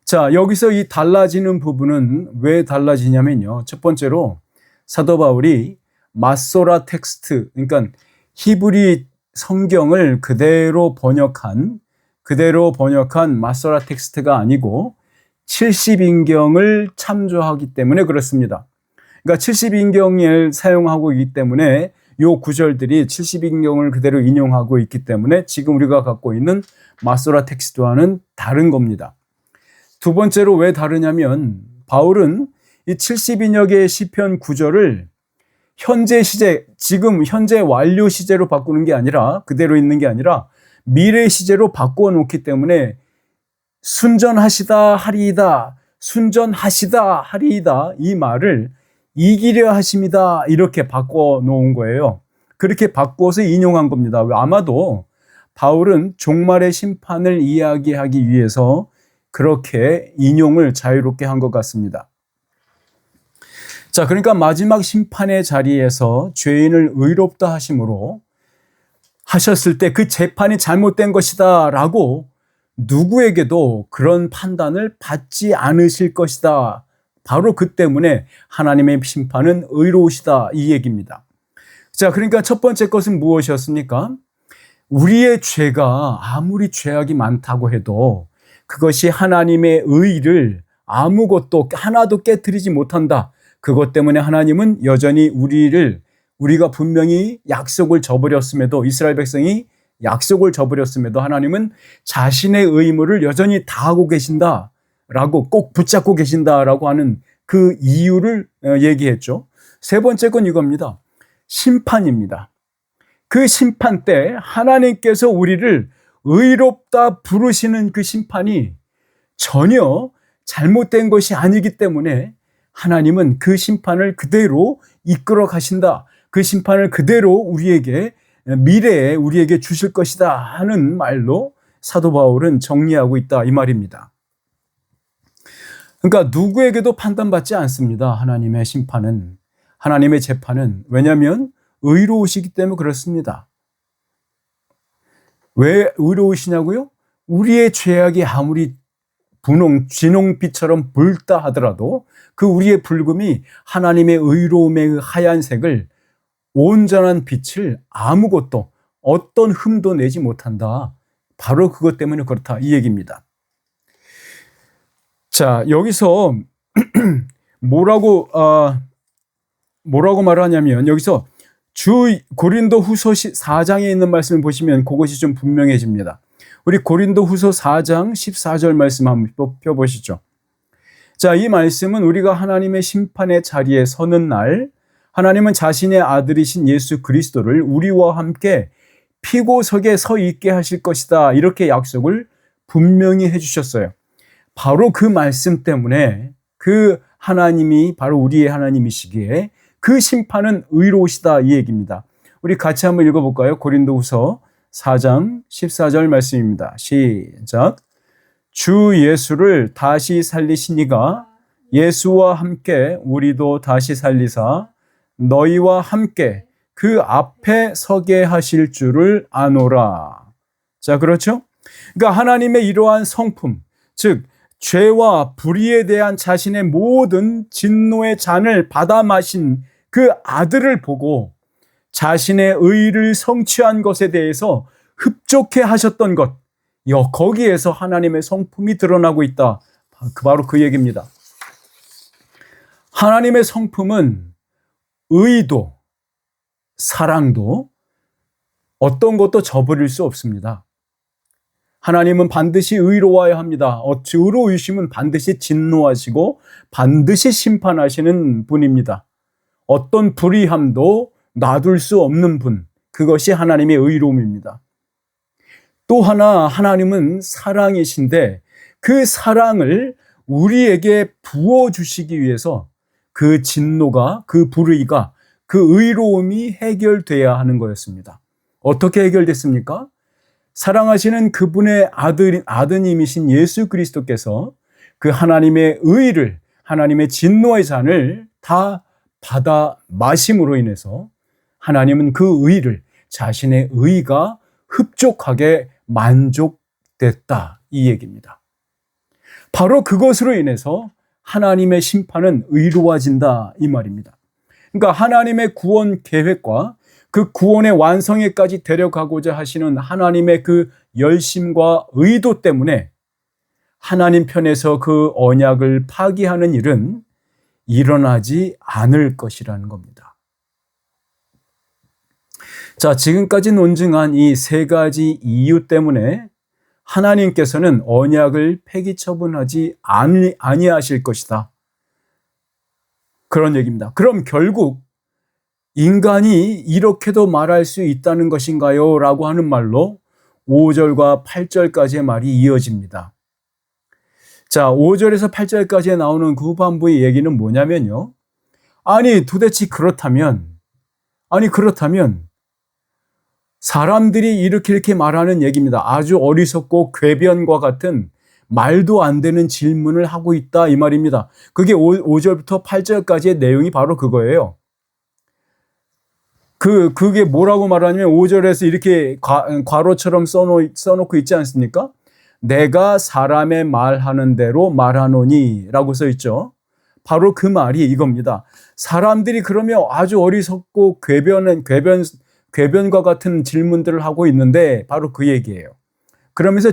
자, 여기서 이 달라지는 부분은 왜 달라지냐면요. 첫 번째로 사도 바울이 마소라 텍스트, 그러니까 히브리 성경을 그대로 번역한 마소라 텍스트가 아니고 70인경을 참조하기 때문에 그렇습니다. 그러니까 70인경을 사용하고 있기 때문에 요 구절들이 70인경을 그대로 인용하고 있기 때문에 지금 우리가 갖고 있는 마소라 텍스트와는 다른 겁니다. 두 번째로 왜 다르냐면 바울은 이 70인여 개의 시편 구절을 현재 시제, 지금 현재 완료 시제로 바꾸는 게 아니라, 그대로 있는 게 아니라 미래 시제로 바꾸어 놓기 때문에 순전하시다 하리이다, 순전하시다 하리이다, 이 말을 이기려 하심이다, 이렇게 바꿔 놓은 거예요. 그렇게 바꿔서 인용한 겁니다. 아마도 바울은 종말의 심판을 이야기하기 위해서 그렇게 인용을 자유롭게 한 것 같습니다. 자, 그러니까 마지막 심판의 자리에서 죄인을 의롭다 하심으로 하셨을 때 그 재판이 잘못된 것이다 라고 누구에게도 그런 판단을 받지 않으실 것이다. 바로 그 때문에 하나님의 심판은 의로우시다, 이 얘기입니다. 자, 그러니까 첫 번째 것은 무엇이었습니까? 우리의 죄가 아무리 죄악이 많다고 해도 그것이 하나님의 의를 아무것도 하나도 깨트리지 못한다. 그것 때문에 하나님은 여전히 우리가 분명히 약속을 저버렸음에도, 이스라엘 백성이 약속을 저버렸음에도 하나님은 자신의 의무를 여전히 다하고 계신다라고, 꼭 붙잡고 계신다라고 하는 그 이유를 얘기했죠. 세 번째 건 이겁니다. 심판입니다. 그 심판 때 하나님께서 우리를 의롭다 부르시는 그 심판이 전혀 잘못된 것이 아니기 때문에 하나님은 그 심판을 그대로 이끌어 가신다. 그 심판을 그대로 우리에게 미래에 우리에게 주실 것이다 하는 말로 사도 바울은 정리하고 있다, 이 말입니다. 그러니까 누구에게도 판단받지 않습니다. 하나님의 심판은, 하나님의 재판은. 왜냐하면 의로우시기 때문에 그렇습니다. 왜 의로우시냐고요? 우리의 죄악이 아무리 진홍빛처럼 붉다 하더라도 그 우리의 붉음이 하나님의 의로움의 하얀색을, 온전한 빛을 아무것도, 어떤 흠도 내지 못한다. 바로 그것 때문에 그렇다, 이 얘기입니다. 자, 여기서 뭐라고 말하냐면, 여기서 고린도 후서 4장에 있는 말씀을 보시면 그것이 좀 분명해집니다. 우리 고린도 후서 4장 14절 말씀 한번 펴보시죠. 자, 이 말씀은 우리가 하나님의 심판의 자리에 서는 날, 하나님은 자신의 아들이신 예수 그리스도를 우리와 함께 피고석에 서 있게 하실 것이다, 이렇게 약속을 분명히 해주셨어요. 바로 그 말씀 때문에 그 하나님이 바로 우리의 하나님이시기에 그 심판은 의로우시다, 이 얘기입니다. 우리 같이 한번 읽어볼까요? 고린도후서 4장 14절 말씀입니다. 시작. 주 예수를 다시 살리신 이가 예수와 함께 우리도 다시 살리사 너희와 함께 그 앞에 서게 하실 줄을 아노라. 자, 그렇죠? 그러니까 하나님의 이러한 성품, 즉 죄와 불의에 대한 자신의 모든 진노의 잔을 받아 마신 그 아들을 보고 자신의 의를 성취한 것에 대해서 흡족해 하셨던 것, 거기에서 하나님의 성품이 드러나고 있다. 바로 그 얘기입니다. 하나님의 성품은 의도, 사랑도 어떤 것도 저버릴 수 없습니다. 하나님은 반드시 의로워야 합니다. 의로우심은 반드시 진노하시고 반드시 심판하시는 분입니다. 어떤 불의함도 놔둘 수 없는 분, 그것이 하나님의 의로움입니다. 또 하나 하나님은 사랑이신데 그 사랑을 우리에게 부어주시기 위해서 그 진노가, 그 불의가, 그 의로움이 해결돼야 하는 거였습니다. 어떻게 해결됐습니까? 사랑하시는 그분의 아드님이신 예수 그리스도께서 그 하나님의 의를, 하나님의 진노의 잔을 다 받아 마심으로 인해서 하나님은 그 의를, 자신의 의가 흡족하게 만족됐다, 이 얘기입니다. 바로 그것으로 인해서 하나님의 심판은 의로워진다, 이 말입니다. 그러니까 하나님의 구원 계획과 그 구원의 완성에까지 데려가고자 하시는 하나님의 그 열심과 의도 때문에 하나님 편에서 그 언약을 파기하는 일은 일어나지 않을 것이라는 겁니다. 자, 지금까지 논증한 이 세 가지 이유 때문에 하나님께서는 언약을 폐기 처분하지 아니하실 것이다, 그런 얘기입니다. 그럼 결국 인간이 이렇게도 말할 수 있다는 것인가요? 라고 하는 말로 5절과 8절까지의 말이 이어집니다. 자, 5절에서 8절까지에 나오는 그 후반부의 얘기는 뭐냐면요. 도대체 그렇다면 사람들이 이렇게 말하는 얘기입니다. 아주 어리석고 궤변과 같은 말도 안 되는 질문을 하고 있다, 이 말입니다. 그게 5절부터 8절까지의 내용이 바로 그거예요. 그게 뭐라고 말하냐면 5절에서 이렇게 괄호처럼 써놓고 있지 않습니까? 내가 사람의 말하는 대로 말하노니 라고 써 있죠. 바로 그 말이 이겁니다. 사람들이 그러면 아주 어리석고 궤변과 같은 질문들을 하고 있는데 바로 그 얘기예요. 그러면서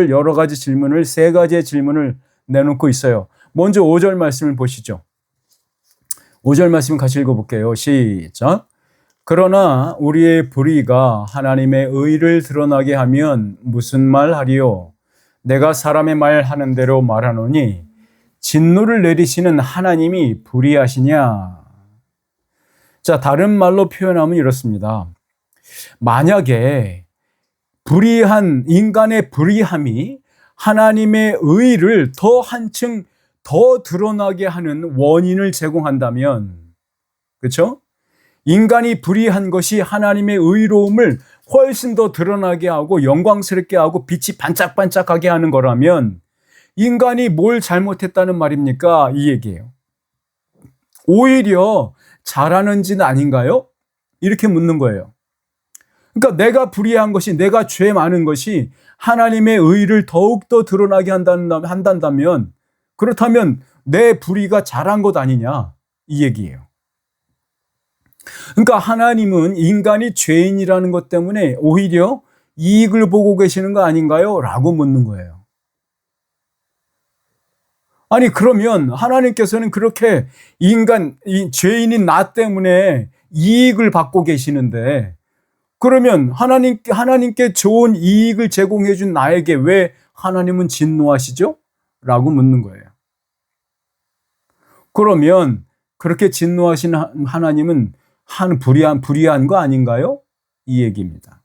여러 가지 질문을, 세 가지의 질문을 내놓고 있어요. 먼저 5절 말씀을 보시죠. 5절 말씀 같이 읽어볼게요. 시작. 그러나 우리의 불의가 하나님의 의를 드러나게 하면 무슨 말 하리요? 내가 사람의 말 하는 대로 말하노니 진노를 내리시는 하나님이 불의하시냐? 자, 다른 말로 표현하면 이렇습니다. 만약에 인간의 불의함이 하나님의 의를 더 한층 더 드러나게 하는 원인을 제공한다면, 그렇죠? 인간이 불의한 것이 하나님의 의로움을 훨씬 더 드러나게 하고 영광스럽게 하고 빛이 반짝반짝하게 하는 거라면 인간이 뭘 잘못했다는 말입니까? 이 얘기예요. 오히려 잘하는 짓 아닌가요? 이렇게 묻는 거예요. 그러니까 내가 불의한 것이, 내가 죄 많은 것이 하나님의 의를 더욱더 드러나게 한다면 그렇다면 내 불의가 잘한 것 아니냐, 이 얘기예요. 그러니까 하나님은 인간이 죄인이라는 것 때문에 오히려 이익을 보고 계시는 거 아닌가요? 라고 묻는 거예요. 그러면 하나님께서는 그렇게 죄인인 나 때문에 이익을 받고 계시는데, 그러면 하나님께 좋은 이익을 제공해 준 나에게 왜 하나님은 진노하시죠? 라고 묻는 거예요. 그러면 그렇게 진노하신 하나님은 불의한 거 아닌가요? 이 얘기입니다.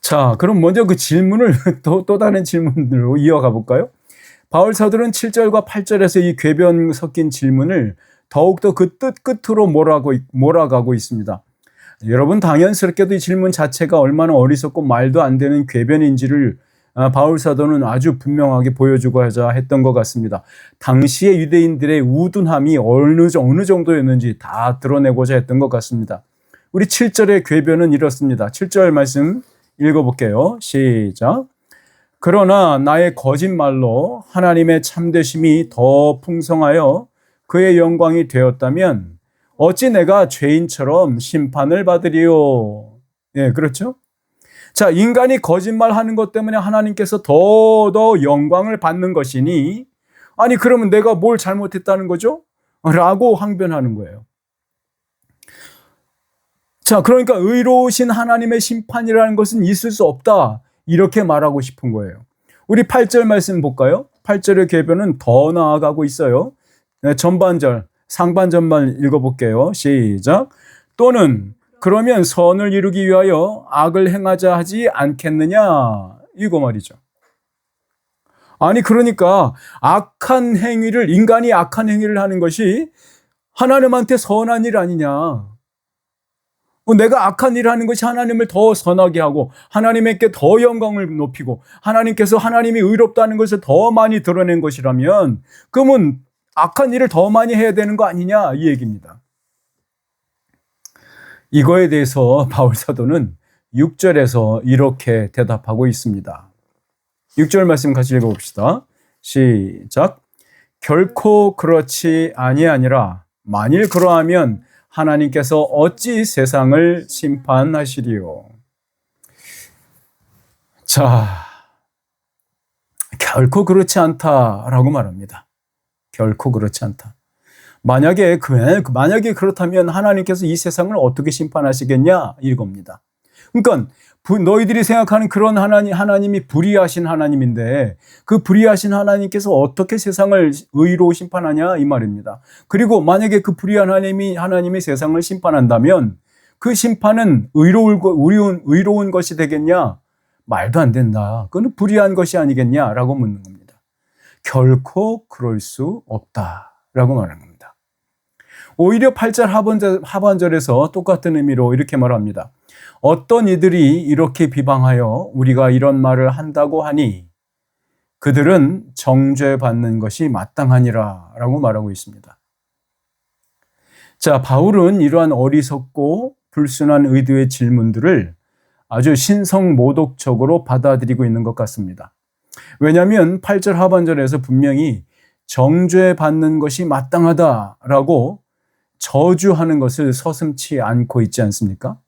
자, 그럼 먼저 그 질문을 또 다른 질문으로 이어가 볼까요? 바울 사도는 7절과 8절에서 이 궤변 섞인 질문을 더욱더 그 뜻 끝으로 몰아가고 있습니다. 여러분, 당연스럽게도 이 질문 자체가 얼마나 어리석고 말도 안 되는 궤변인지를 바울 사도는 아주 분명하게 보여주고자 했던 것 같습니다. 당시의 유대인들의 우둔함이 어느 정도였는지 다 드러내고자 했던 것 같습니다. 우리 7절의 궤변은 이렇습니다. 7절 말씀 읽어볼게요. 시작. 그러나 나의 거짓말로 하나님의 참되심이 더 풍성하여 그의 영광이 되었다면 어찌 내가 죄인처럼 심판을 받으리요. 예, 그렇죠? 자, 인간이 거짓말하는 것 때문에 하나님께서 더 영광을 받는 것이니, 아니 그러면 내가 뭘 잘못했다는 거죠? 라고 항변하는 거예요. 자, 그러니까 의로우신 하나님의 심판이라는 것은 있을 수 없다, 이렇게 말하고 싶은 거예요. 우리 8절 말씀 볼까요? 8절의 궤변은 더 나아가고 있어요. 네, 전반절, 상반절만 읽어볼게요. 시작. 또는 그러면 선을 이루기 위하여 악을 행하자 하지 않겠느냐, 이거 말이죠. 아니 그러니까 인간이 악한 행위를 하는 것이 하나님한테 선한 일 아니냐. 내가 악한 일을 하는 것이 하나님을 더 선하게 하고 하나님께 더 영광을 높이고 하나님께서 하나님이 의롭다는 것을 더 많이 드러낸 것이라면, 그러면 악한 일을 더 많이 해야 되는 거 아니냐, 이 얘기입니다. 이거에 대해서 바울 사도는 6절에서 이렇게 대답하고 있습니다. 6절 말씀 같이 읽어봅시다. 시작. 결코 그렇지 아니하니라. 만일 그러하면 하나님께서 어찌 세상을 심판하시리요. 자, 결코 그렇지 않다라고 말합니다. 결코 그렇지 않다. 만약에 그렇다면 하나님께서 이 세상을 어떻게 심판하시겠냐, 이겁니다. 그러니까 너희들이 생각하는 그런 하나님이 불의하신 하나님인데, 그 불의하신 하나님께서 어떻게 세상을 의로 심판하냐, 이 말입니다. 그리고 만약에 그 불의한 하나님이 세상을 심판한다면 그 심판은 의로운 것이 되겠냐? 말도 안 된다. 그건 불의한 것이 아니겠냐라고 묻는 겁니다. 결코 그럴 수 없다라고 말하는 겁니다. 오히려 8절 하반절에서 똑같은 의미로 이렇게 말합니다. 어떤 이들이 이렇게 비방하여 우리가 이런 말을 한다고 하니 그들은 정죄받는 것이 마땅하니라 라고 말하고 있습니다. 자, 바울은 이러한 어리석고 불순한 의도의 질문들을 아주 신성모독적으로 받아들이고 있는 것 같습니다. 왜냐하면 8절 하반절에서 분명히 정죄받는 것이 마땅하다라고 저주하는 것을 서슴지 않고 있지 않습니까?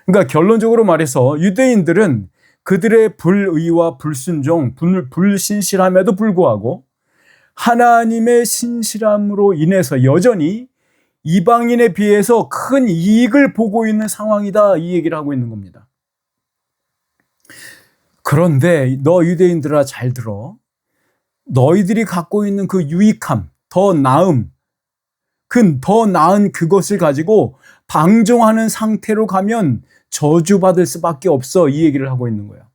그러니까 결론적으로 말해서 유대인들은 그들의 불의와 불순종, 불신실함에도 불구하고 하나님의 신실함으로 인해서 여전히 이방인에 비해서 큰 이익을 보고 있는 상황이다, 이 얘기를 하고 있는 겁니다. 그런데 너 유대인들아 잘 들어. 너희들이 갖고 있는 그 유익함, 더 나은 그것을 가지고 방종하는 상태로 가면 저주받을 수밖에 없어, 이 얘기를 하고 있는 거야.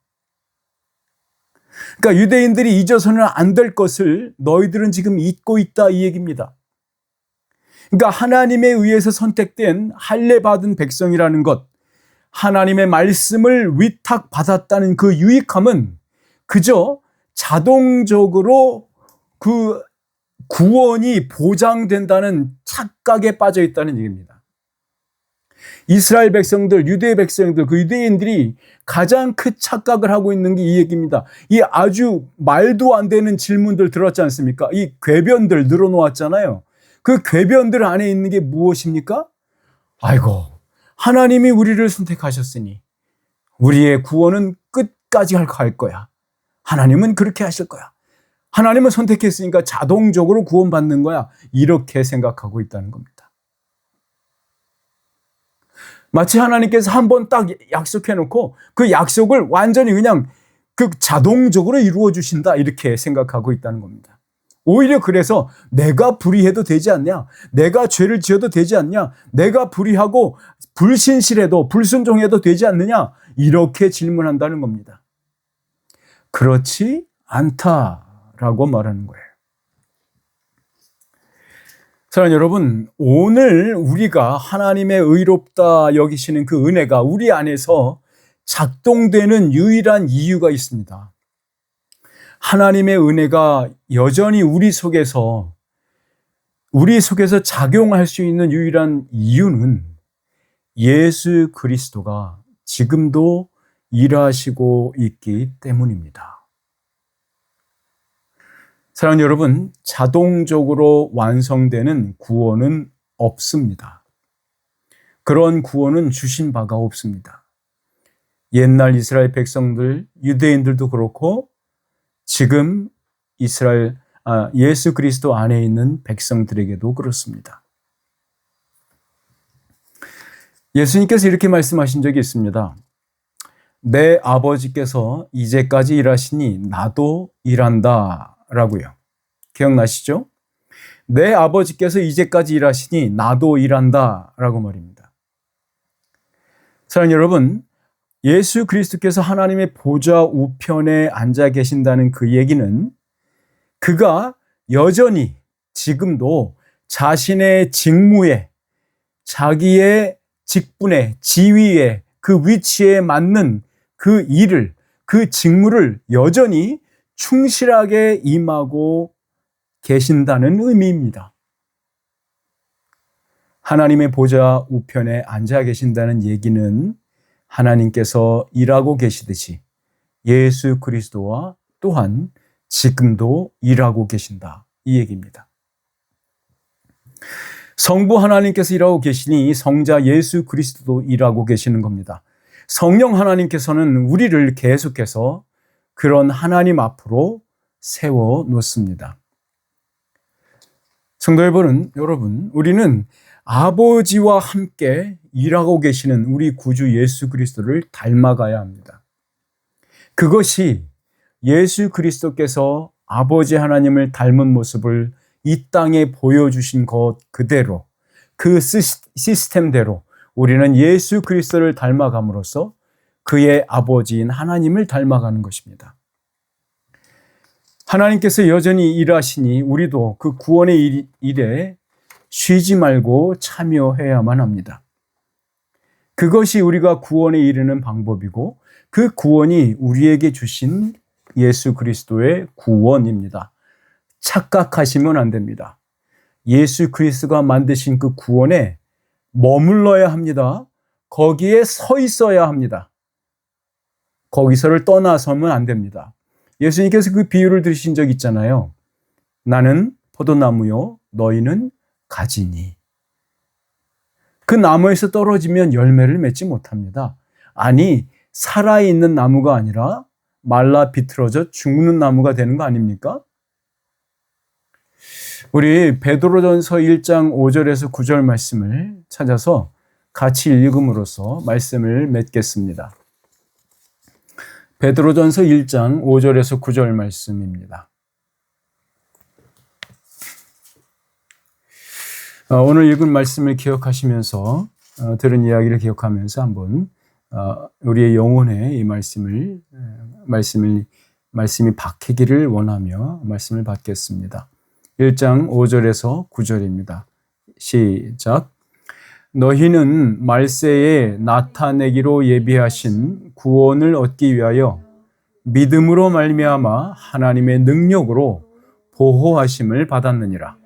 그러니까 유대인들이 잊어서는 안 될 것을 너희들은 지금 잊고 있다, 이 얘기입니다. 그러니까 하나님에 의해서 선택된 할례받은 백성이라는 것, 하나님의 말씀을 위탁받았다는 그 유익함은 그저 자동적으로 그 구원이 보장된다는 착각에 빠져 있다는 얘기입니다. 이스라엘 백성들, 유대 백성들, 그 유대인들이 가장 큰 착각을 하고 있는 게 이 얘기입니다. 이 아주 말도 안 되는 질문들 들었지 않습니까? 이 궤변들 늘어놓았잖아요. 그 궤변들 안에 있는 게 무엇입니까? 아이고, 하나님이 우리를 선택하셨으니 우리의 구원은 끝까지 갈 거야. 하나님은 그렇게 하실 거야. 하나님은 선택했으니까 자동적으로 구원받는 거야. 이렇게 생각하고 있다는 겁니다. 마치 하나님께서 한 번 딱 약속해놓고 그 약속을 완전히 그냥 그 자동적으로 이루어 주신다, 이렇게 생각하고 있다는 겁니다. 오히려 그래서 내가 불의해도 되지 않냐? 내가 죄를 지어도 되지 않냐? 내가 불의하고 불신실해도 불순종해도 되지 않느냐? 이렇게 질문한다는 겁니다. 그렇지 않다라고 말하는 거예요. 사랑하는 여러분, 오늘 우리가 하나님의 의롭다 여기시는 그 은혜가 우리 안에서 작동되는 유일한 이유가 있습니다. 하나님의 은혜가 여전히 우리 속에서 작용할 수 있는 유일한 이유는 예수 그리스도가 지금도 일하시고 있기 때문입니다. 사랑하는 여러분, 자동적으로 완성되는 구원은 없습니다. 그런 구원은 주신 바가 없습니다. 옛날 이스라엘 백성들, 유대인들도 그렇고 지금 예수 그리스도 안에 있는 백성들에게도 그렇습니다. 예수님께서 이렇게 말씀하신 적이 있습니다. 내 아버지께서 이제까지 일하시니 나도 일한다 라고요. 기억나시죠? 내 아버지께서 이제까지 일하시니 나도 일한다 라고 말입니다. 사랑하는 여러분, 예수 그리스도께서 하나님의 보좌 우편에 앉아 계신다는 그 얘기는 그가 여전히 지금도 자신의 직무에, 자기의 직분에, 지위에, 그 위치에 맞는 그 일을, 그 직무를 여전히 충실하게 임하고 계신다는 의미입니다. 하나님의 보좌 우편에 앉아 계신다는 얘기는 하나님께서 일하고 계시듯이 예수 그리스도와 또한 지금도 일하고 계신다. 이 얘기입니다. 성부 하나님께서 일하고 계시니 성자 예수 그리스도도 일하고 계시는 겁니다. 성령 하나님께서는 우리를 계속해서 그런 하나님 앞으로 세워 놓습니다. 성도 여러분, 우리는 아버지와 함께 일하고 계시는 우리 구주 예수 그리스도를 닮아가야 합니다. 그것이 예수 그리스도께서 아버지 하나님을 닮은 모습을 이 땅에 보여주신 것 그대로, 그 시스템대로 우리는 예수 그리스도를 닮아감으로써 그의 아버지인 하나님을 닮아가는 것입니다. 하나님께서 여전히 일하시니 우리도 그 구원의 일에 쉬지 말고 참여해야만 합니다. 그것이 우리가 구원에 이르는 방법이고 그 구원이 우리에게 주신 예수 그리스도의 구원입니다. 착각하시면 안 됩니다. 예수 그리스도가 만드신 그 구원에 머물러야 합니다. 거기에 서 있어야 합니다. 거기서를 떠나서면 안 됩니다. 예수님께서 그 비유를 들으신 적 있잖아요. 나는 포도나무요, 너희는 가지니. 그 나무에서 떨어지면 열매를 맺지 못합니다. 아니, 살아있는 나무가 아니라 말라 비틀어져 죽는 나무가 되는 거 아닙니까? 우리 베드로전서 1장 5절에서 9절 말씀을 찾아서 같이 읽음으로써 말씀을 맺겠습니다. 베드로전서 1장 5절에서 9절 말씀입니다. 오늘 읽은 말씀을 기억하시면서 들은 이야기를 기억하면서 한번 우리의 영혼에 이 말씀이 박히기를 원하며 말씀을 받겠습니다. 1장 5절에서 9절입니다. 시작. 너희는 말세에 나타내기로 예비하신 구원을 얻기 위하여 믿음으로 말미암아 하나님의 능력으로 보호하심을 받았느니라.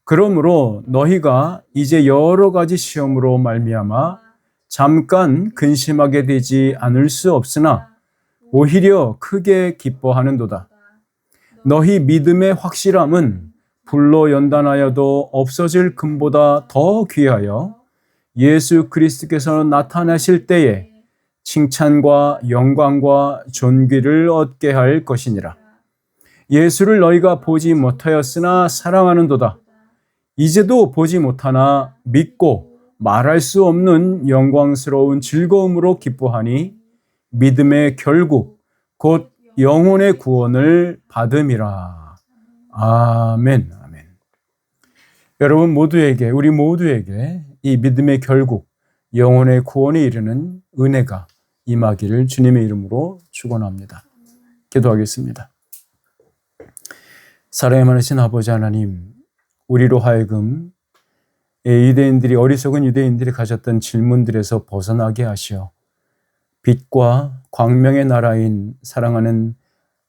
그러므로 너희가 이제 여러 가지 시험으로 말미암아 잠깐 근심하게 되지 않을 수 없으나 오히려 크게 기뻐하는도다. 너희 믿음의 확실함은 불로 연단하여도 없어질 금보다 더 귀하여 예수 그리스도께서 나타나실 때에 칭찬과 영광과 존귀를 얻게 할 것이니라. 예수를 너희가 보지 못하였으나 사랑하는도다. 이제도 보지 못하나 믿고 말할 수 없는 영광스러운 즐거움으로 기뻐하니 믿음의 결국 곧 영혼의 구원을 받음이라. 아멘. 아멘. 여러분 모두에게, 우리 모두에게 이 믿음의 결국 영혼의 구원에 이르는 은혜가 임하기를 주님의 이름으로 축원합니다. 기도하겠습니다. 사랑의 많으신 아버지 하나님, 우리로 하여금 어리석은 유대인들이 가졌던 질문들에서 벗어나게 하시어 빛과 광명의 나라인 사랑하는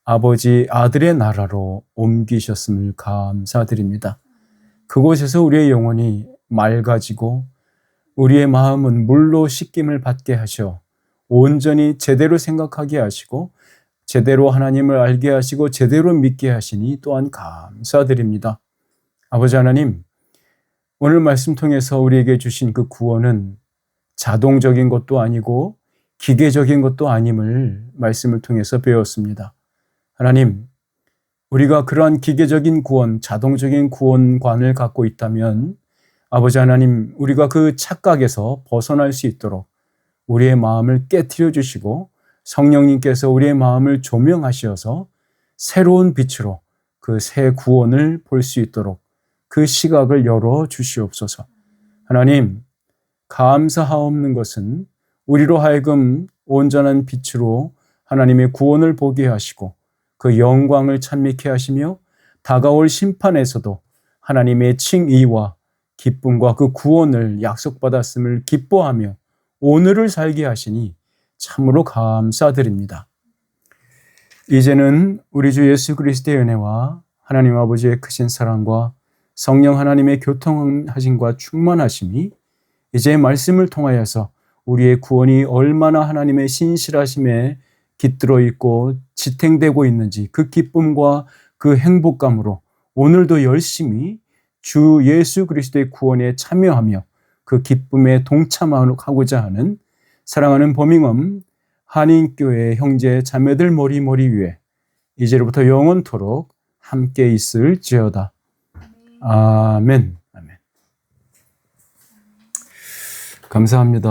아버지 아들의 나라로 옮기셨음을 감사드립니다. 그곳에서 우리의 영혼이 맑아지고 우리의 마음은 물로 씻김을 받게 하셔 온전히 제대로 생각하게 하시고 제대로 하나님을 알게 하시고 제대로 믿게 하시니 또한 감사드립니다. 아버지 하나님, 오늘 말씀 통해서 우리에게 주신 그 구원은 자동적인 것도 아니고 기계적인 것도 아님을 말씀을 통해서 배웠습니다. 하나님, 우리가 그러한 기계적인 구원, 자동적인 구원관을 갖고 있다면 아버지 하나님, 우리가 그 착각에서 벗어날 수 있도록 우리의 마음을 깨트려 주시고 성령님께서 우리의 마음을 조명하셔서 새로운 빛으로 그 새 구원을 볼 수 있도록 그 시각을 열어 주시옵소서. 하나님, 감사하옵는 것은 우리로 하여금 온전한 빛으로 하나님의 구원을 보게 하시고 그 영광을 찬미케 하시며 다가올 심판에서도 하나님의 칭의와 기쁨과 그 구원을 약속받았음을 기뻐하며 오늘을 살게 하시니 참으로 감사드립니다. 이제는 우리 주 예수 그리스도의 은혜와 하나님 아버지의 크신 사랑과 성령 하나님의 교통하심과 충만하심이 이제 말씀을 통하여서 우리의 구원이 얼마나 하나님의 신실하심에 깃들어 있고 지탱되고 있는지 그 기쁨과 그 행복감으로 오늘도 열심히 주 예수 그리스도의 구원에 참여하며 그 기쁨에 동참하고자 하는 사랑하는 범잉엄 한인교회 형제 자매들 머리 위에 이제로부터 영원토록 함께 있을지어다. 아멘. 아멘. 감사합니다.